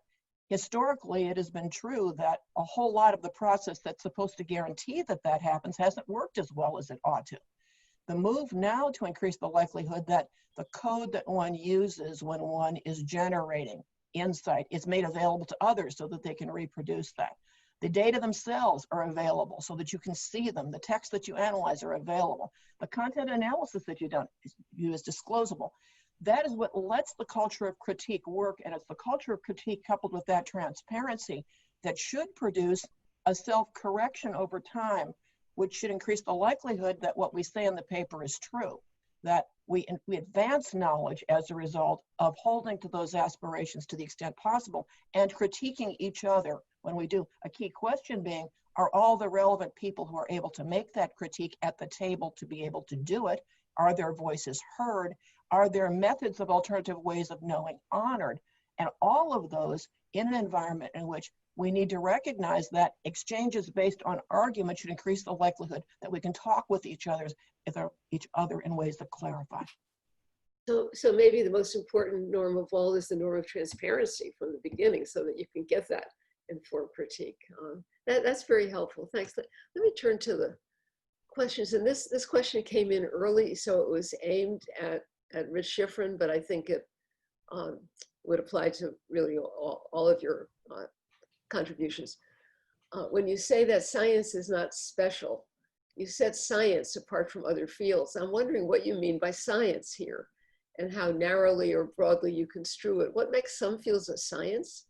historically it has been true that a whole lot of the process that's supposed to guarantee that that happens hasn't worked as well as it ought to. The move now to increase the likelihood that the code that one uses when one is generating insight is made available to others so that they can reproduce that. The data themselves are available so that you can see them. The text that you analyze are available. The content analysis that you do is disclosable. That is what lets the culture of critique work, and it's the culture of critique coupled with that transparency that should produce a self-correction over time, which should increase the likelihood that what we say in the paper is true, that we advance knowledge as a result of holding to those aspirations to the extent possible and critiquing each other when we do. A key question being, are all the relevant people who are able to make that critique at the table to be able to do it? Are their voices heard? Are there methods of alternative ways of knowing honored? And all of those in an environment in which we need to recognize that exchanges based on argument should increase the likelihood that we can talk with each other in ways that clarify. So maybe the most important norm of all is the norm of transparency from the beginning, so that you can get that informed critique. That's very helpful. Thanks. Let me turn to the questions, and this question came in early, so it was aimed at Rich Shiffrin, but I think it would apply to really all of your contributions. When you say that science is not special, you said science apart from other fields. I'm wondering what you mean by science here and how narrowly or broadly you construe it. What makes some fields a science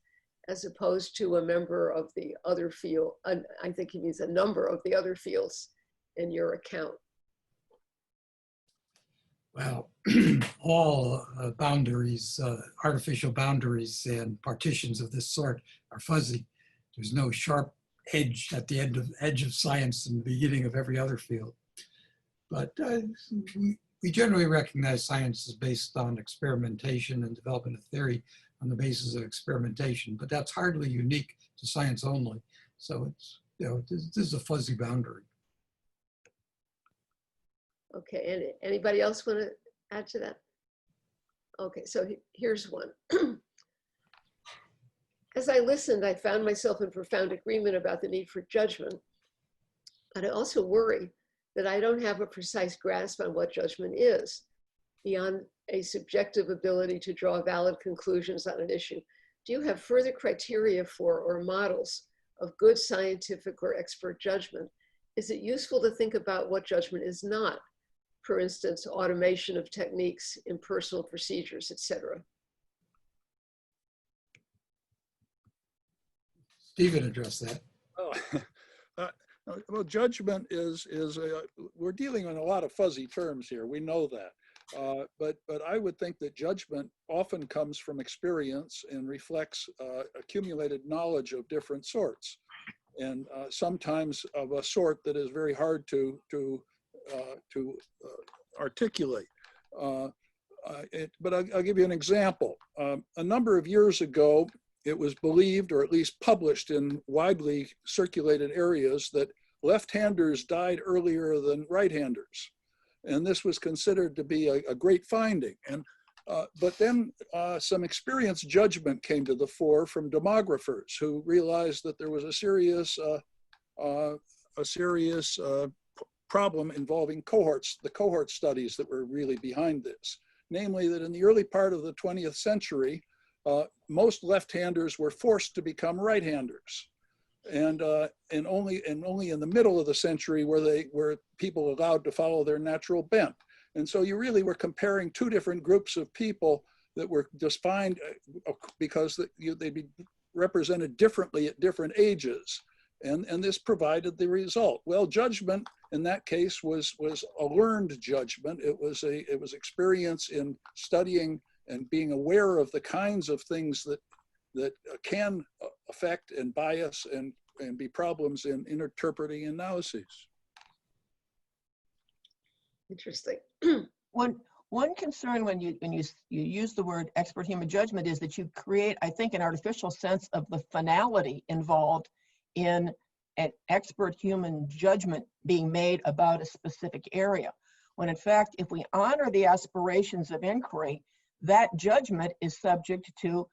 as opposed to a member of the other field? I think he means a number of the other fields in your account. Well, all boundaries, artificial boundaries and partitions of this sort are fuzzy. There's no sharp edge at the edge of science and the beginning of every other field. But we generally recognize science is based on experimentation and development of theory on the basis of experimentation, but that's hardly unique to science only. So it's, this is a fuzzy boundary. Okay, and anybody else want to add to that? Okay, so here's one. As I listened, I found myself in profound agreement about the need for judgment, but I also worry that I don't have a precise grasp on what judgment is, beyond a subjective ability to draw valid conclusions on an issue. Do you have further criteria for or models of good scientific or expert judgment? Is it useful to think about what judgment is not? For instance, automation of techniques, impersonal procedures, etc. Stephen addressed that. Oh, well, judgment is we're dealing in a lot of fuzzy terms here. We know that. But I would think that judgment often comes from experience and reflects accumulated knowledge of different sorts, and sometimes of a sort that is very hard to articulate. But I'll give you an example. A number of years ago, it was believed, or at least published in widely circulated areas, that left-handers died earlier than right-handers. And this was considered to be a great finding. And but then some experienced judgment came to the fore from demographers who realized that there was a serious problem involving cohorts, the cohort studies that were really behind this. Namely, that in the early part of the 20th century, most left-handers were forced to become right-handers, and only in the middle of the century were people allowed to follow their natural bent. And so you really were comparing two different groups of people that were defined because they'd be represented differently at different ages, and this provided the result. Well, judgment in that case was a learned judgment. It was experience in studying and being aware of the kinds of things that can affect and bias and be problems in interpreting analyses. Interesting. One concern when you use the word expert human judgment is that you create, I think, an artificial sense of the finality involved in an expert human judgment being made about a specific area. When in fact, if we honor the aspirations of inquiry, that judgment is subject to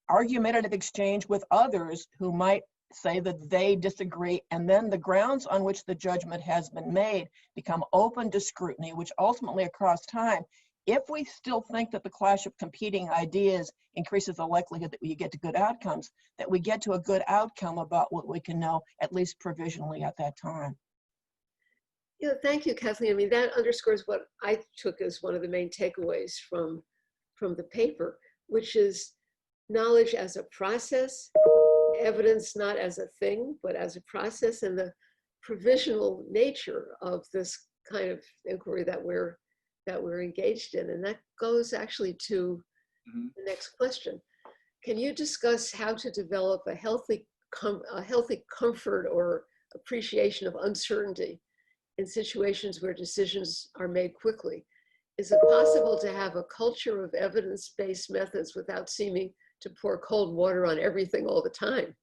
argumentative exchange with others who might say that they disagree, and then the grounds on which the judgment has been made become open to scrutiny, which ultimately across time, if we still think that the clash of competing ideas increases the likelihood that we get to good outcomes, that we get to a good outcome about what we can know, at least provisionally at that time. Yeah, thank you, Kathleen. I mean, that underscores what I took as one of the main takeaways from the paper, which is knowledge as a process, evidence not as a thing, but as a process, and the provisional nature of this kind of inquiry that we're engaged in. And that goes actually to the next question. Can you discuss how to develop a healthy comfort or appreciation of uncertainty in situations where decisions are made quickly? Is it possible to have a culture of evidence-based methods without seeming to pour cold water on everything all the time?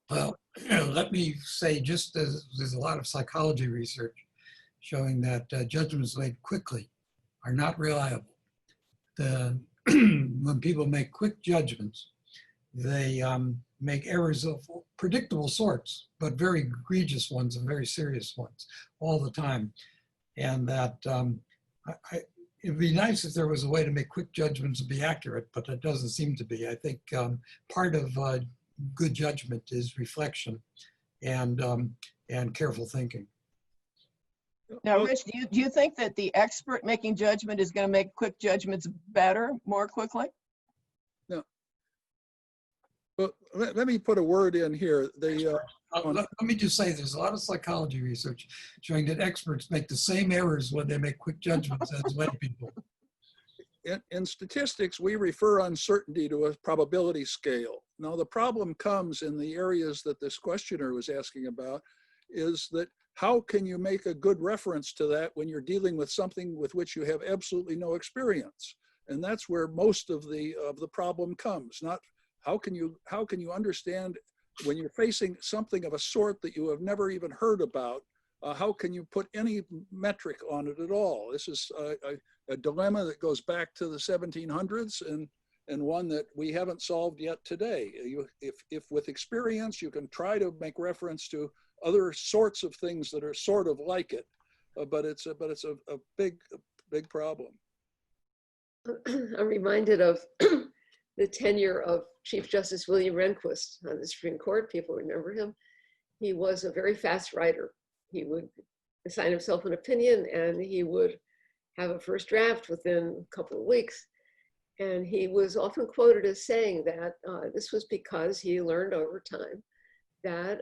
Well, let me say, just as there's a lot of psychology research showing that judgments made quickly are not reliable. When people make quick judgments, they make errors of predictable sorts, but very egregious ones and very serious ones all the time. And that it'd be nice if there was a way to make quick judgments and be accurate, but that doesn't seem to be. I think part of good judgment is reflection and careful thinking. Now, Rich, do you think that the expert making judgment is going to make quick judgments better, more quickly? No. Well, let me put a word in here. Let me just say, there's a lot of psychology research showing that experts make the same errors when they make quick judgments as lay people. In statistics, we refer uncertainty to a probability scale. Now, the problem comes in the areas that this questioner was asking about, is that how can you make a good reference to that when you're dealing with something with which you have absolutely no experience? And that's where most of the problem comes. Not how can you understand when you're facing something of a sort that you have never even heard about, how can you put any metric on it at all? This is a dilemma that goes back to the 1700s and one that we haven't solved yet today. If with experience you can try to make reference to other sorts of things that are sort of like it, but it's a big problem. I'm reminded of the tenure of Chief Justice William Rehnquist on the Supreme Court. People remember him. He was a very fast writer. He would assign himself an opinion and he would have a first draft within a couple of weeks. And he was often quoted as saying that this was because he learned over time that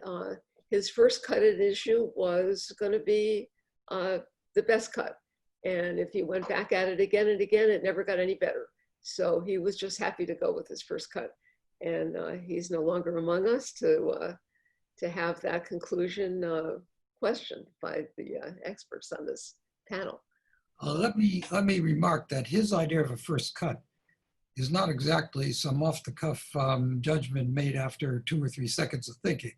his first cut at an issue was going to be the best cut. And if he went back at it again and again, it never got any better. So he was just happy to go with his first cut. And he's no longer among us to have that conclusion questioned by the experts on this panel. Let me remark that his idea of a first cut is not exactly some off-the-cuff judgment made after 2 or 3 seconds of thinking.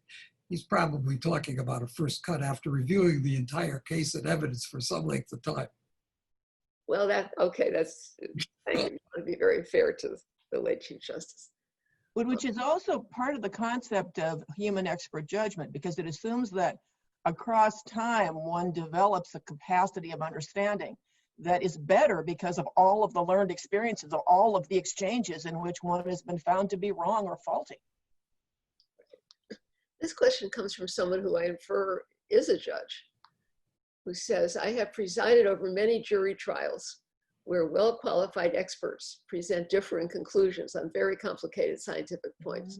He's probably talking about a first cut after reviewing the entire case and evidence for some length of time. Well, thank you. I want to be very fair to the late Chief Justice. Which is also part of the concept of human expert judgment, because it assumes that across time, one develops a capacity of understanding that is better because of all of the learned experiences, of all of the exchanges in which one has been found to be wrong or faulty. This question comes from someone who I infer is a judge, who says, I have presided over many jury trials where well-qualified experts present differing conclusions on very complicated scientific points.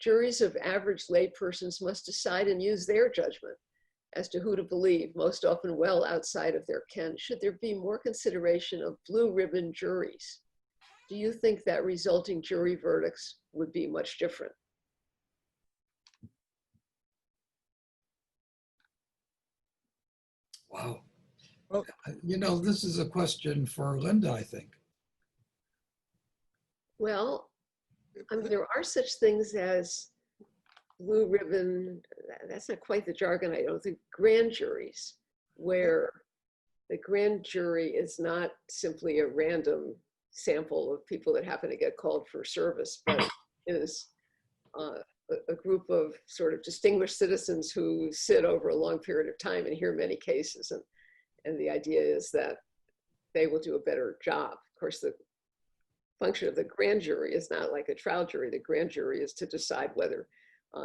Juries of average laypersons must decide and use their judgment as to who to believe, most often well outside of their ken. Should there be more consideration of blue ribbon juries? Do you think that resulting jury verdicts would be much different? Wow. Well, you know, this is a question for Linda, I think. Well, I mean, there are such things as blue ribbon, that's not quite the jargon, I don't think, grand juries, where the grand jury is not simply a random sample of people that happen to get called for service, but is a group of sort of distinguished citizens who sit over a long period of time and hear many cases. And the idea is that they will do a better job. Of course, the function of the grand jury is not like a trial jury. The grand jury is to decide whether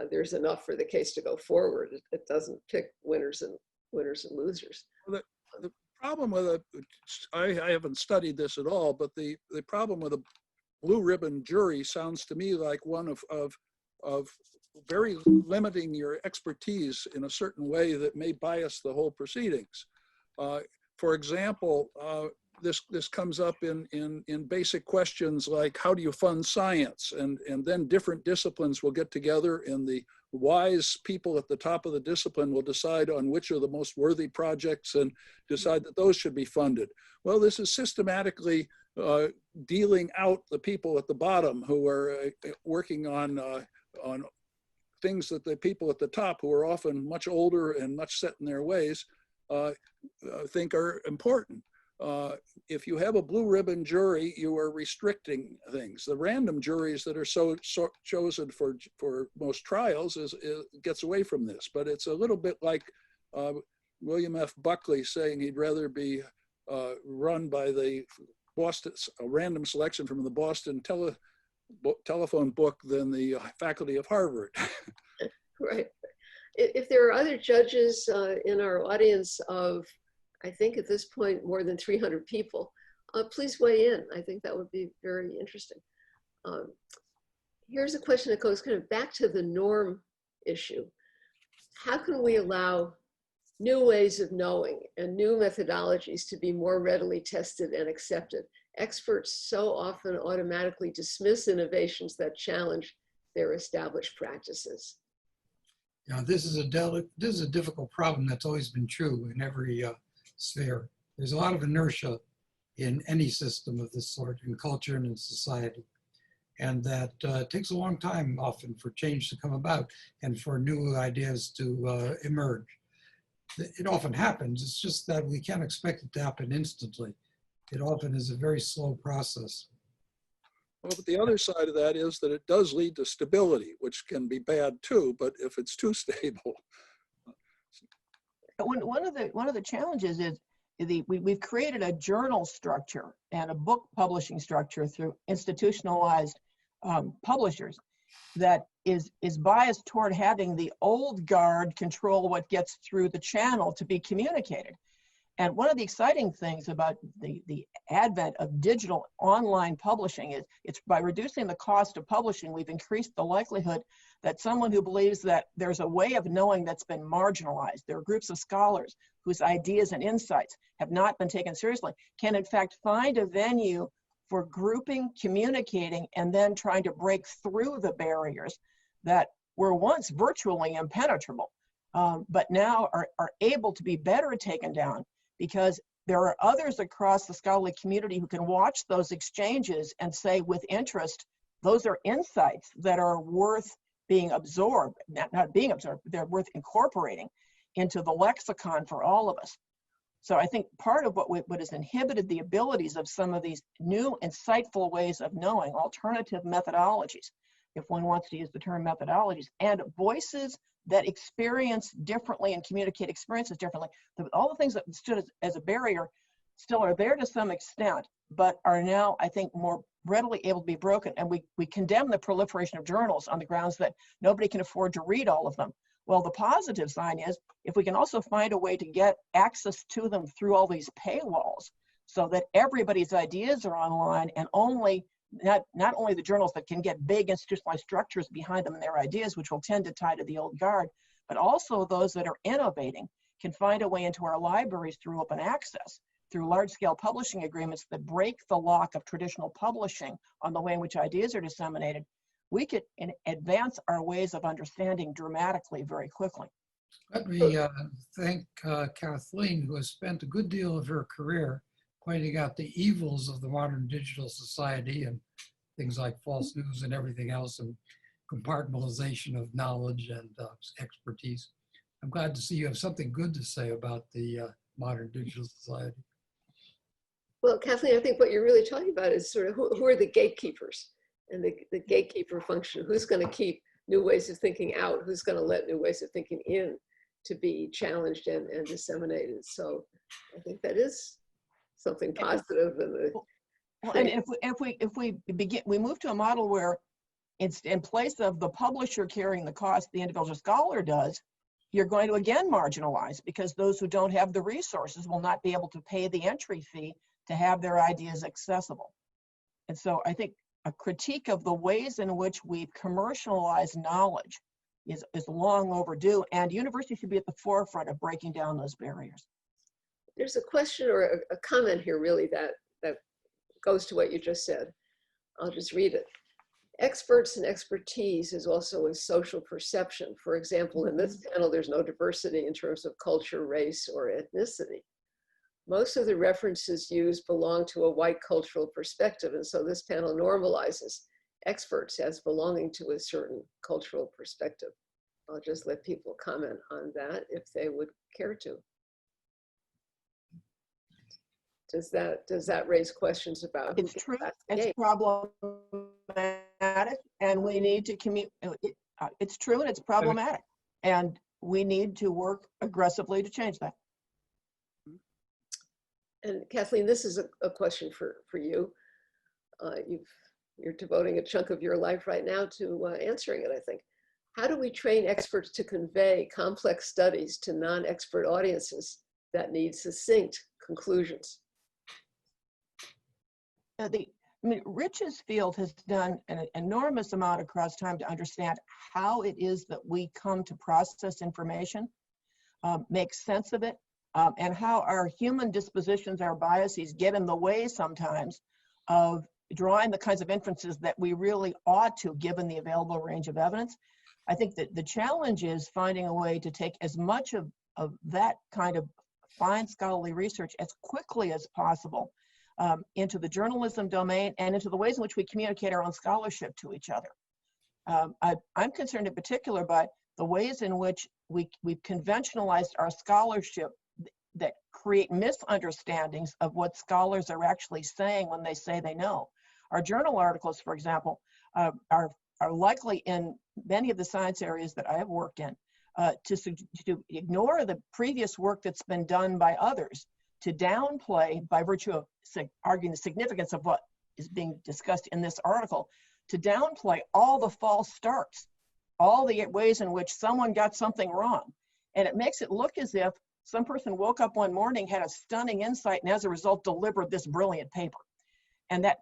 there's enough for the case to go forward. It doesn't pick winners and losers. Well, the problem with I haven't studied this at all, but the problem with a blue ribbon jury sounds to me like one of very limiting your expertise in a certain way that may bias the whole proceedings. For example, this comes up in basic questions like, how do you fund science? And then different disciplines will get together and the wise people at the top of the discipline will decide on which are the most worthy projects and decide that those should be funded. Well, this is systematically dealing out the people at the bottom who are working on things that the people at the top, who are often much older and much set in their ways, think are important. if you have a blue ribbon jury, you are restricting things. The random juries that are chosen for most trials gets away from this. But it's a little bit like William F. Buckley saying he'd rather be run by the a random selection from the Boston telephone book than the faculty of Harvard. Right. If there are other judges in our audience of, I think at this point, more than 300 people, please weigh in. I think that would be very interesting. Here's a question that goes kind of back to the norm issue. How can we allow new ways of knowing and new methodologies to be more readily tested and accepted? Experts so often automatically dismiss innovations that challenge their established practices. Yeah, this is a difficult problem that's always been true in every sphere. There's a lot of inertia in any system of this sort, in culture and in society. And that takes a long time often for change to come about and for new ideas to emerge. It often happens, it's just that we can't expect it to happen instantly. It often is a very slow process. Well, but the other side of that is that it does lead to stability, which can be bad too, but if it's too stable. One of the challenges is we've created a journal structure and a book publishing structure through institutionalized publishers that is biased toward having the old guard control what gets through the channel to be communicated. And one of the exciting things about the advent of digital online publishing is it's by reducing the cost of publishing, we've increased the likelihood that someone who believes that there's a way of knowing that's been marginalized, there are groups of scholars whose ideas and insights have not been taken seriously, can in fact find a venue for grouping, communicating, and then trying to break through the barriers that were once virtually impenetrable, but now are able to be better taken down because there are others across the scholarly community who can watch those exchanges and say with interest, those are insights that are worth being absorbed, not being absorbed, they're worth incorporating into the lexicon for all of us. So I think part of what has inhibited the abilities of some of these new insightful ways of knowing, alternative methodologies, if one wants to use the term methodologies, and voices that experience differently and communicate experiences differently, all the things that stood as a barrier still are there to some extent, but are now, I think, more readily able to be broken. And we condemn the proliferation of journals on the grounds that nobody can afford to read all of them. Well, the positive sign is if we can also find a way to get access to them through all these paywalls so that everybody's ideas are online and not only the journals that can get big institutionalized structures behind them and their ideas, which will tend to tie to the old guard, but also those that are innovating can find a way into our libraries through open access, through large-scale publishing agreements that break the lock of traditional publishing on the way in which ideas are disseminated. We could advance our ways of understanding dramatically very quickly. Let me thank Kathleen, who has spent a good deal of her career pointing out the evils of the modern digital society and things like false news and everything else, and compartmentalization of knowledge and expertise. I'm glad to see you have something good to say about the modern digital society. Well, Kathleen, I think what you're really talking about is sort of who are the gatekeepers and the gatekeeper function. Who's going to keep new ways of thinking out? Who's going to let new ways of thinking in to be challenged and disseminated? So I think that is something positive. And if we move to a model where it's in place of the publisher carrying the cost, the individual scholar does, you're going to again marginalize because those who don't have the resources will not be able to pay the entry fee to have their ideas accessible. And so I think a critique of the ways in which we've commercialized knowledge is long overdue, and universities should be at the forefront of breaking down those barriers. There's a question or a comment here really that goes to what you just said. I'll just read it. Experts and expertise is also in social perception. For example, in this panel, there's no diversity in terms of culture, race, or ethnicity. Most of the references used belong to a white cultural perspective, and so this panel normalizes experts as belonging to a certain cultural perspective. I'll just let people comment on that if they would care to. Does that raise questions about who It's gets true, that it's gate? problematic, and we need to it's true and it's problematic. And we need to work aggressively to change that. And Kathleen, this is a question for you. You're devoting a chunk of your life right now to answering it, I think. How do we train experts to convey complex studies to non-expert audiences that need succinct conclusions? Rich's field has done an enormous amount across time to understand how it is that we come to process information, make sense of it, and how our human dispositions, our biases get in the way sometimes of drawing the kinds of inferences that we really ought to, given the available range of evidence. I think that the challenge is finding a way to take as much of that kind of fine scholarly research as quickly as possible into the journalism domain and into the ways in which we communicate our own scholarship to each other. I'm concerned in particular by the ways in which we've conventionalized our scholarship that create misunderstandings of what scholars are actually saying when they say they know. Our journal articles, for example, are likely in many of the science areas that I have worked in to ignore the previous work that's been done by others, to downplay, by virtue of arguing the significance of what is being discussed in this article, to downplay all the false starts, all the ways in which someone got something wrong. And it makes it look as if some person woke up one morning, had a stunning insight, and as a result delivered this brilliant paper. And that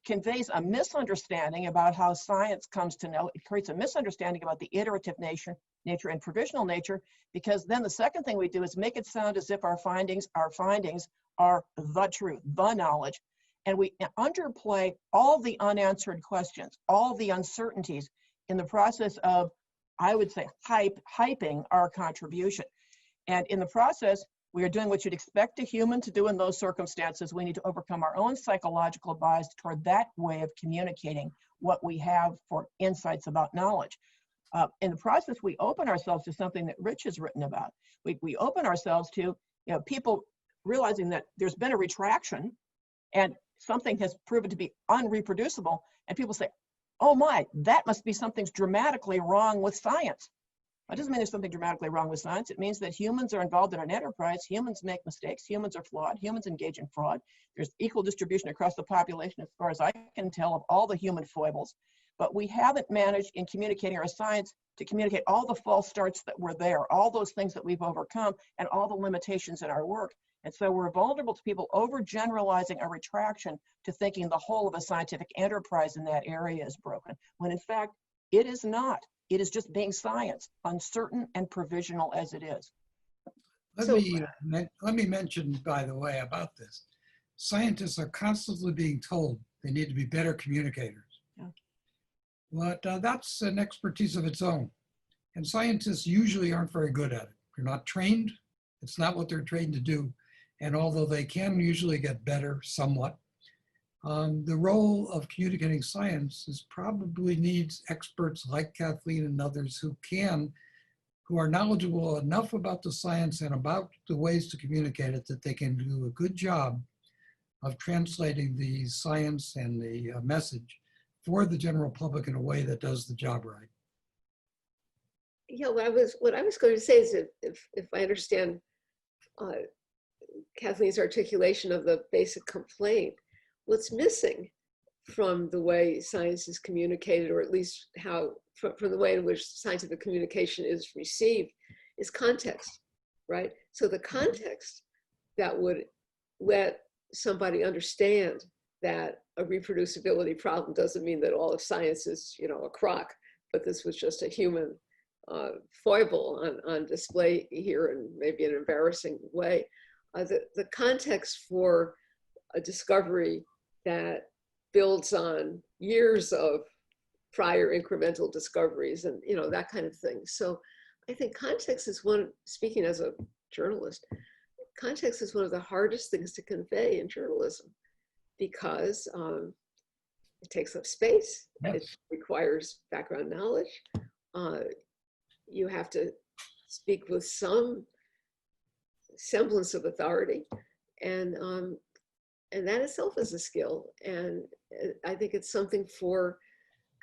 conveys a misunderstanding about how science comes to know. It creates a misunderstanding about the iterative nature and provisional nature, because then the second thing we do is make it sound as if our findings are the truth, the knowledge. And we underplay all the unanswered questions, all the uncertainties in the process of, I would say, hyping our contribution. And in the process, we are doing what you'd expect a human to do in those circumstances. We need to overcome our own psychological bias toward that way of communicating what we have for insights about knowledge. In the process, we open ourselves to something that Rich has written about. We open ourselves to people realizing that there's been a retraction and something has proven to be unreproducible. And people say, oh my, that must be something's dramatically wrong with science. That doesn't mean there's something dramatically wrong with science. It means that humans are involved in an enterprise. Humans make mistakes. Humans are flawed. Humans engage in fraud. There's equal distribution across the population, as far as I can tell, of all the human foibles. But we haven't managed in communicating our science to communicate all the false starts that were there, all those things that we've overcome, and all the limitations in our work. And so we're vulnerable to people overgeneralizing a retraction to thinking the whole of a scientific enterprise in that area is broken, when in fact, it is not. It is just being science, uncertain and provisional as it is. Let me mention, by the way, about this. Scientists are constantly being told they need to be better communicators. Yeah. But that's an expertise of its own. And scientists usually aren't very good at it. They're not trained. It's not what they're trained to do. And although they can usually get better somewhat, the role of communicating science probably needs experts like Kathleen and others who are knowledgeable enough about the science and about the ways to communicate it that they can do a good job of translating the science and the message for the general public in a way that does the job right. Yeah, what I was going to say is that if I understand Kathleen's articulation of the basic complaint, what's missing from the way science is communicated, or at least from the way in which scientific communication is received, is context, right? So the context that would let somebody understand that a reproducibility problem doesn't mean that all of science is, a crock, but this was just a human foible on display here in maybe an embarrassing way. The context for a discovery that builds on years of prior incremental discoveries and that kind of thing. So I think context is speaking as a journalist, context is one of the hardest things to convey in journalism, because it takes up space. Yes. It requires background knowledge. You have to speak with some semblance of authority. And And that itself is a skill. And I think it's something for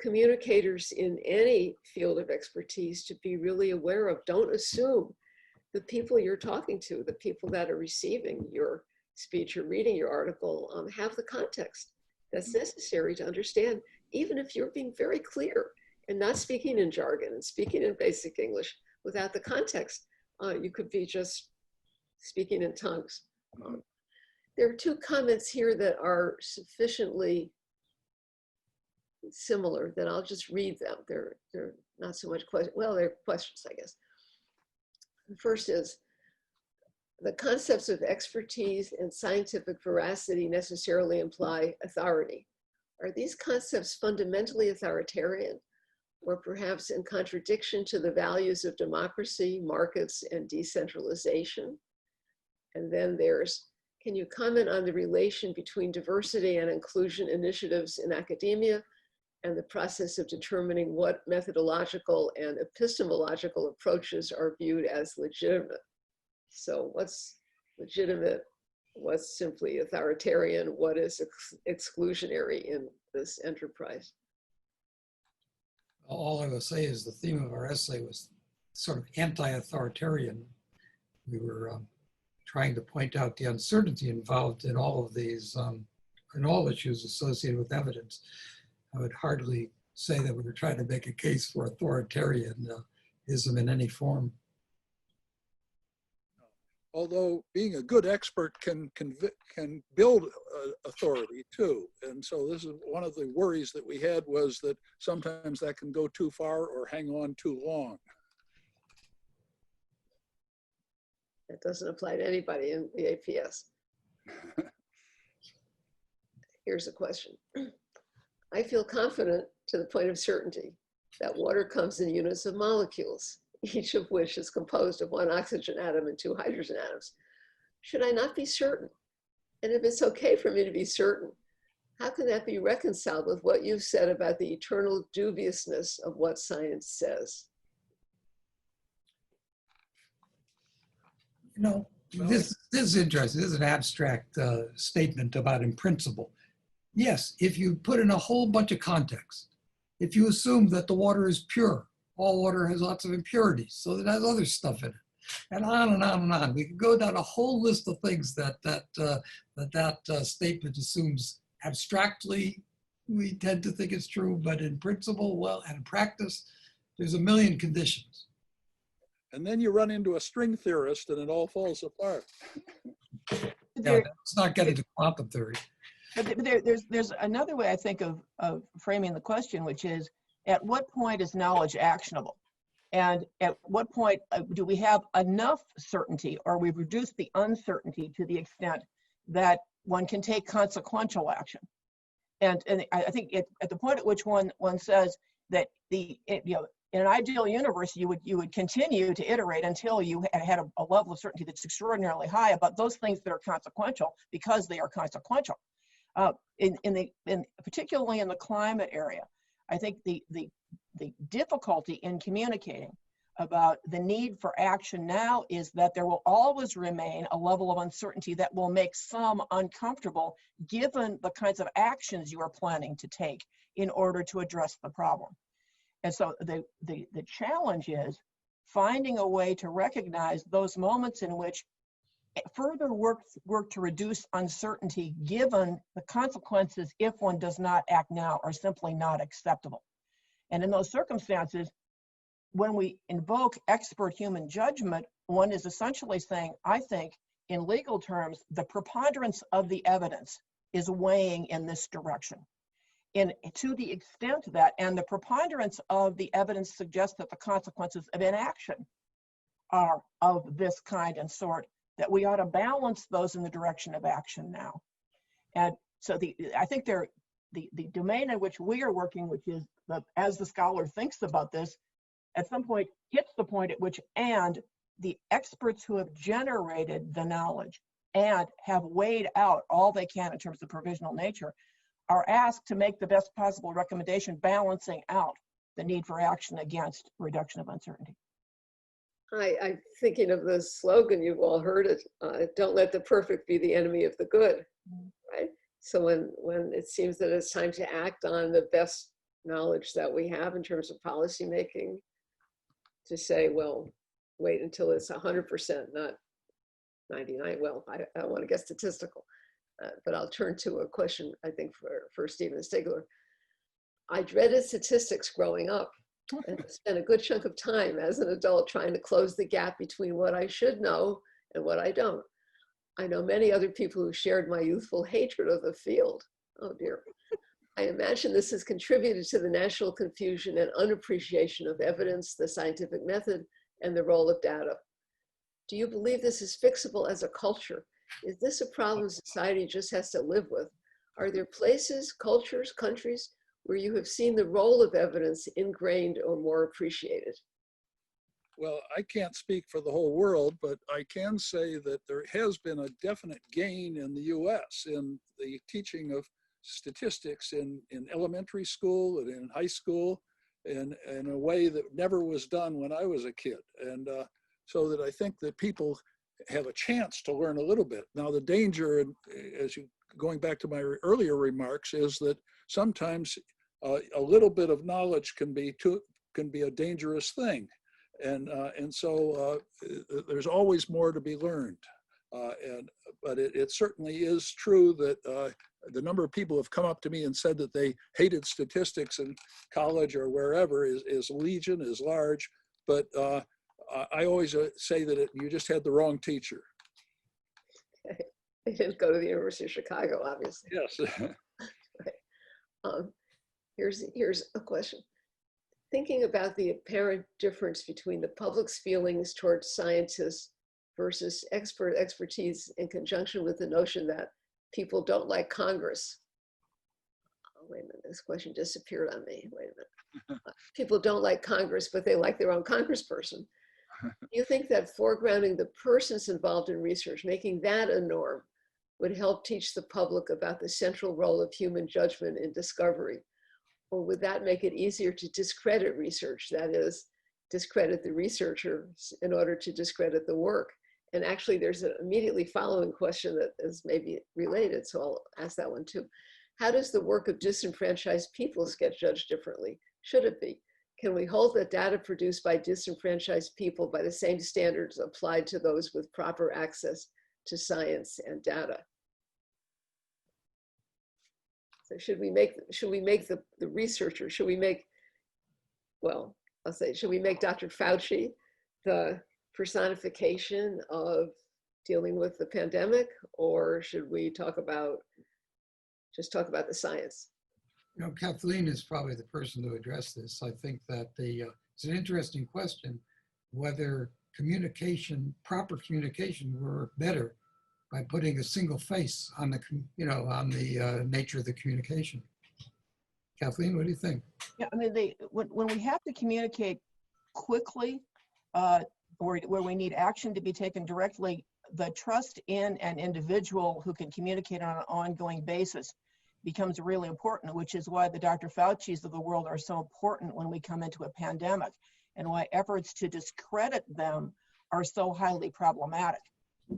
communicators in any field of expertise to be really aware of. Don't assume the people you're talking to, the people that are receiving your speech or reading your article, have the context that's necessary to understand, even if you're being very clear and not speaking in jargon and speaking in basic English. Without the context, you could be just speaking in tongues. There are two comments here that are sufficiently similar that I'll just read them. They're not so much questions, well, they're questions, I guess. The first is, the concepts of expertise and scientific veracity necessarily imply authority. Are these concepts fundamentally authoritarian, or perhaps in contradiction to the values of democracy, markets, and decentralization? And then there's, can you comment on the relation between diversity and inclusion initiatives in academia and the process of determining what methodological and epistemological approaches are viewed as legitimate? So what's legitimate? What's simply authoritarian? What is exclusionary in this enterprise? All I will say is the theme of our essay was sort of anti-authoritarian. We were trying to point out the uncertainty involved in all of these, in all issues associated with evidence. I would hardly say that we were trying to make a case for authoritarianism in any form. Although being a good expert can build authority too. And so this is one of the worries that we had, was that sometimes that can go too far or hang on too long. That doesn't apply to anybody in the APS. Here's a question. I feel confident to the point of certainty that water comes in units of molecules, each of which is composed of one oxygen atom and two hydrogen atoms. Should I not be certain? And if it's okay for me to be certain, how can that be reconciled with what you've said about the eternal dubiousness of what science says? You know, this is interesting. This is an abstract statement about in principle. Yes, if you put in a whole bunch of context, if you assume that the water is pure, all water has lots of impurities, so it has other stuff in it, and on and on and on. We could go down a whole list of things that statement assumes abstractly. We tend to think it's true, but in principle, well, and in practice, there's a million conditions. And then you run into a string theorist and it all falls apart. Yeah, let's not get into quantum theory. But there's another way, I think, of framing the question, which is, at what point is knowledge actionable? And at what point do we have enough certainty, or we reduce the uncertainty to the extent that one can take consequential action? And I think at the point at which one says that in an ideal universe, you would continue to iterate until you had a level of certainty that's extraordinarily high about those things that are consequential, because they are consequential. Particularly in the climate area, I think the difficulty in communicating about the need for action now is that there will always remain a level of uncertainty that will make some uncomfortable, given the kinds of actions you are planning to take in order to address the problem. And so the challenge is finding a way to recognize those moments in which further work to reduce uncertainty, given the consequences if one does not act now, are simply not acceptable. And in those circumstances, when we invoke expert human judgment, one is essentially saying, I think, in legal terms, the preponderance of the evidence is weighing in this direction. And to the extent that, and the preponderance of the evidence suggests that the consequences of inaction are of this kind and sort, that we ought to balance those in the direction of action now. And so I think the domain in which we are working, which is, as the scholar thinks about this, at some point hits the point at which, and the experts who have generated the knowledge and have weighed out all they can in terms of provisional nature are asked to make the best possible recommendation, balancing out the need for action against reduction of uncertainty. I'm thinking of the slogan, you've all heard it, don't let the perfect be the enemy of the good, right? So when it seems that it's time to act on the best knowledge that we have in terms of policy making, to say, well, wait until it's 100%, not 99. Well, I don't want to get statistical, but I'll turn to a question, I think, for Stephen Stigler. I dreaded statistics growing up and spent a good chunk of time as an adult trying to close the gap between what I should know and what I don't. I know many other people who shared my youthful hatred of the field. Oh dear. I imagine this has contributed to the national confusion and unappreciation of evidence, the scientific method, and the role of data. Do you believe this is fixable as a culture? Is this a problem society just has to live with? Are there places, cultures, countries where you have seen the role of evidence ingrained or more appreciated? Well, I can't speak for the whole world, but I can say that there has been a definite gain in the US in the teaching of statistics in elementary school and in high school in a way that never was done when I was a kid. And so that I think that people have a chance to learn a little bit. Now, the danger, as you going back to my earlier remarks, is that sometimes a little bit of knowledge can be a dangerous thing. And so there's always more to be learned. But it certainly is true that the number of people who have come up to me and said that they hated statistics in college or wherever is legion, is large. But I always say that you just had the wrong teacher. They didn't go to the University of Chicago, obviously. Yes. Right. Here's a question. Thinking about the apparent difference between the public's feelings towards scientists versus expertise in conjunction with the notion that people don't like Congress. Oh, wait a minute, this question disappeared on me. Wait a minute. People don't like Congress, but they like their own congressperson. Do you think that foregrounding the persons involved in research, making that a norm, would help teach the public about the central role of human judgment in discovery? Or would that make it easier to discredit research? That is, discredit the researchers in order to discredit the work. And actually, there's an immediately following question that is maybe related, so I'll ask that one too. How does the work of disenfranchised peoples get judged differently? Should it be? Can we hold that data produced by disenfranchised people by the same standards applied to those with proper access to science and data? So should we make the researcher, should we make Dr. Fauci the personification of dealing with the pandemic, or should we just talk about the science? You know, Kathleen is probably the person to address this. I think that it's an interesting question whether proper communication were better by putting a single face on the nature of the communication. Kathleen, what do you think? Yeah, I mean, when we have to communicate quickly, or where we need action to be taken directly, the trust in an individual who can communicate on an ongoing basis becomes really important, which is why the Dr. Fauci's of the world are so important when we come into a pandemic, and why efforts to discredit them are so highly problematic.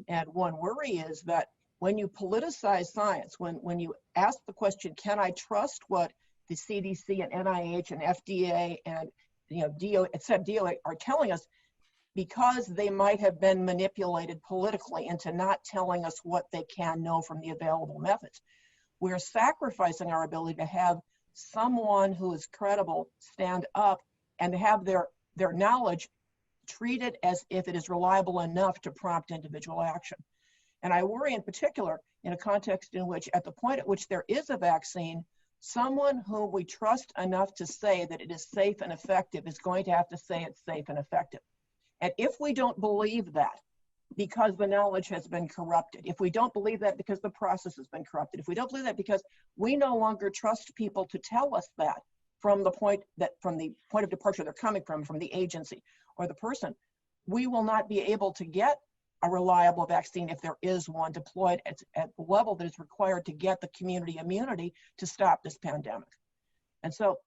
And one worry is that when you politicize science, when you ask the question, can I trust what the CDC and NIH and FDA and DOA are telling us, because they might have been manipulated politically into not telling us what they can know from the available methods, we're sacrificing our ability to have someone who is credible stand up and have their knowledge treated as if it is reliable enough to prompt individual action. And I worry in particular in a context in which, at the point at which there is a vaccine, someone whom we trust enough to say that it is safe and effective is going to have to say it's safe and effective. And if we don't believe that because the knowledge has been corrupted, if we don't believe that because the process has been corrupted, if we don't believe that because we no longer trust people to tell us that from the point of departure they're coming from the agency or the person, we will not be able to get a reliable vaccine if there is one deployed at the level that is required to get the community immunity to stop this pandemic. And so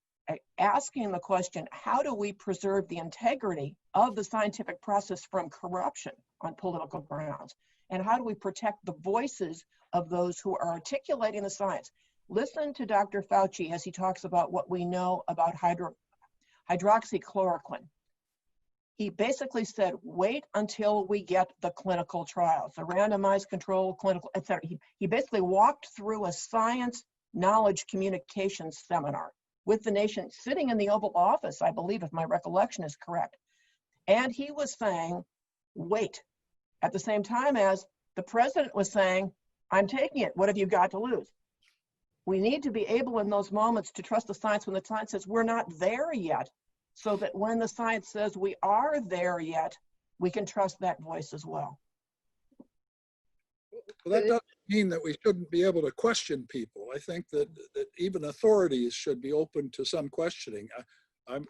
asking the question, how do we preserve the integrity of the scientific process from corruption on political grounds? And how do we protect the voices of those who are articulating the science? Listen to Dr. Fauci as he talks about what we know about hydroxychloroquine. He basically said, wait until we get the clinical trials, the randomized control, clinical, et cetera. He basically walked through a science knowledge communications seminar with the nation, sitting in the Oval Office, I believe, if my recollection is correct. And he was saying, wait, at the same time as the president was saying, I'm taking it, what have you got to lose? We need to be able in those moments to trust the science when the science says we're not there yet, so that when the science says we are there yet, we can trust that voice as well. Well, that doesn't mean that we shouldn't be able to question people. I think that even authorities should be open to some questioning. I'm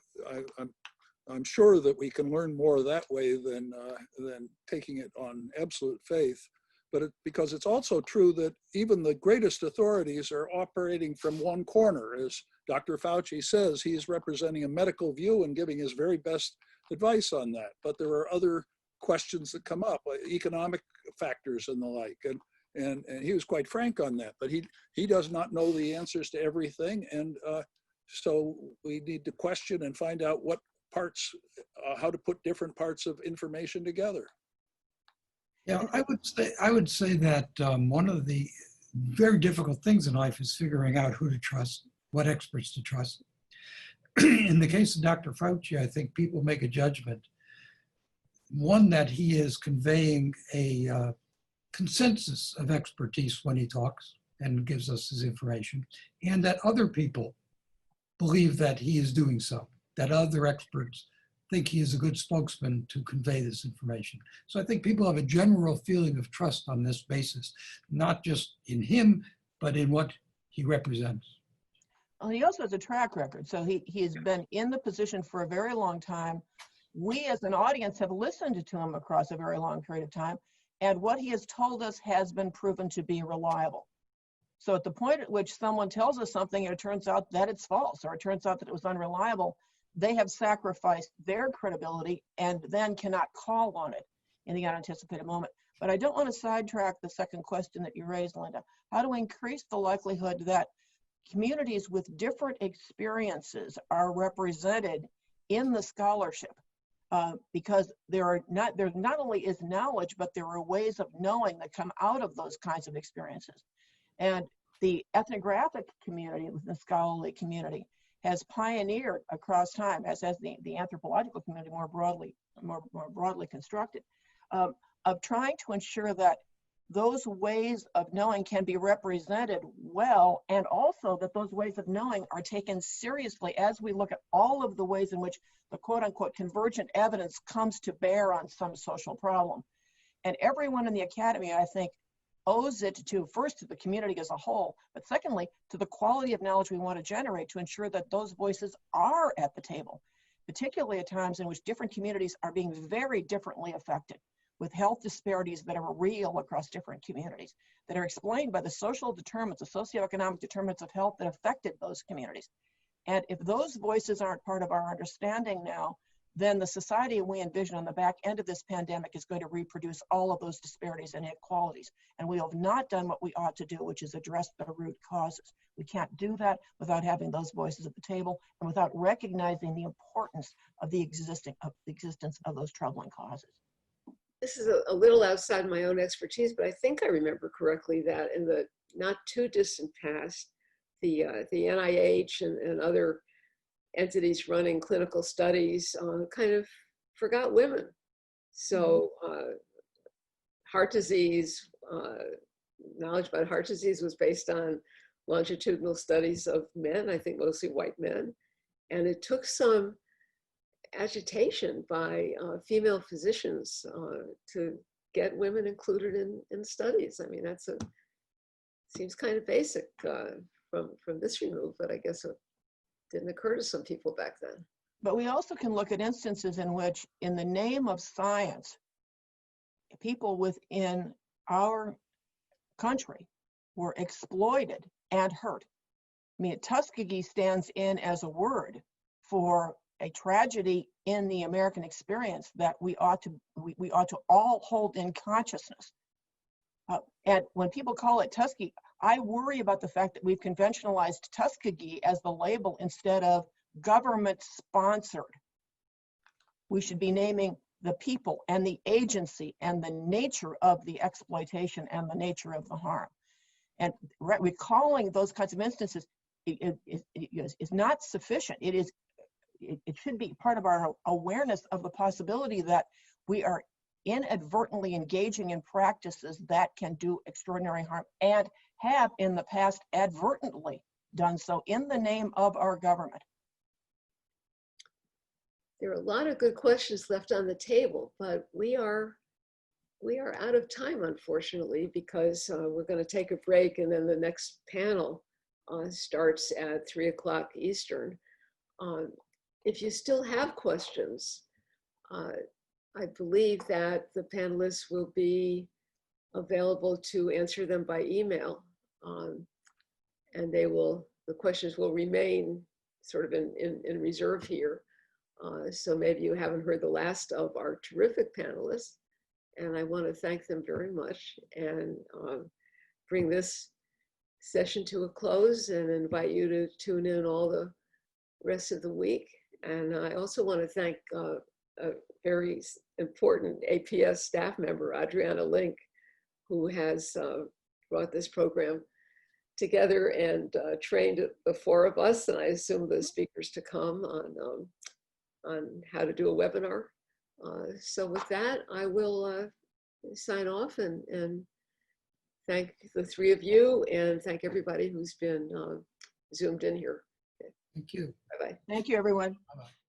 sure that we can learn more that way than taking it on absolute faith. But because it's also true that even the greatest authorities are operating from one corner. As Dr. Fauci says, he's representing a medical view and giving his very best advice on that. But there are other questions that come up, like economic factors and the like. And he was quite frank on that. But he does not know the answers to everything. And so we need to question and find out what parts, how to put different parts of information together. Yeah, I would say that one of the very difficult things in life is figuring out who to trust, what experts to trust. In the case of Dr. Fauci, I think people make a judgment. One, that he is conveying a consensus of expertise when he talks and gives us his information, and that other people believe that he is doing so, that other experts think he is a good spokesman to convey this information. So I think people have a general feeling of trust on this basis, not just in him, but in what he represents. Well, he also has a track record. So he has been in the position for a very long time. We as an audience have listened to him across a very long period of time. And what he has told us has been proven to be reliable. So at the point at which someone tells us something and it turns out that it's false, or it turns out that it was unreliable, they have sacrificed their credibility and then cannot call on it in the unanticipated moment. But I don't want to sidetrack the second question that you raised, Linda. How do we increase the likelihood that communities with different experiences are represented in the scholarship? Because there not only is knowledge, but there are ways of knowing that come out of those kinds of experiences. And the ethnographic community, the scholarly community, has pioneered across time, as has the anthropological community more broadly constructed, of trying to ensure that those ways of knowing can be represented well, and also that those ways of knowing are taken seriously as we look at all of the ways in which the quote unquote convergent evidence comes to bear on some social problem. And everyone in the academy, I think, owes it to, first, to the community as a whole, but secondly, to the quality of knowledge we want to generate to ensure that those voices are at the table, particularly at times in which different communities are being very differently affected, with health disparities that are real across different communities, that are explained by the social determinants, the socioeconomic determinants of health that affected those communities. And if those voices aren't part of our understanding now, then the society we envision on the back end of this pandemic is going to reproduce all of those disparities and inequalities. And we have not done what we ought to do, which is address the root causes. We can't do that without having those voices at the table and without recognizing the importance of the existence of those troubling causes. This is a little outside my own expertise, but I think I remember correctly that in the not too distant past, the NIH and other entities running clinical studies kind of forgot women. So heart disease, knowledge about heart disease was based on longitudinal studies of men, I think mostly white men. And it took some agitation by female physicians to get women included in studies. I mean, seems kind of basic from this remove, but I guess it didn't occur to some people back then. But we also can look at instances in which, in the name of science, people within our country were exploited and hurt. I mean, Tuskegee stands in as a word for a tragedy in the American experience that we ought to all hold in consciousness. And when people call it Tuskegee, I worry about the fact that we've conventionalized Tuskegee as the label instead of government sponsored. We should be naming the people and the agency and the nature of the exploitation and the nature of the harm. And recalling those kinds of instances is not sufficient. It should be part of our awareness of the possibility that we are inadvertently engaging in practices that can do extraordinary harm and have in the past advertently done so in the name of our government. There are a lot of good questions left on the table, but we are out of time, unfortunately, because we're going to take a break, and then the next panel starts at 3 o'clock Eastern. If you still have questions, I believe that the panelists will be available to answer them by email, and the questions will remain sort of in reserve here. So maybe you haven't heard the last of our terrific panelists, and I want to thank them very much and bring this session to a close and invite you to tune in all the rest of the week. And I also want to thank a very important APS staff member, Adriana Link, who has brought this program together and trained the 4 of us, and I assume the speakers to come on how to do a webinar. So with that, I will sign off and thank the 3 of you and thank everybody who's been zoomed in here. Thank you. Bye-bye. Thank you, everyone. Bye-bye.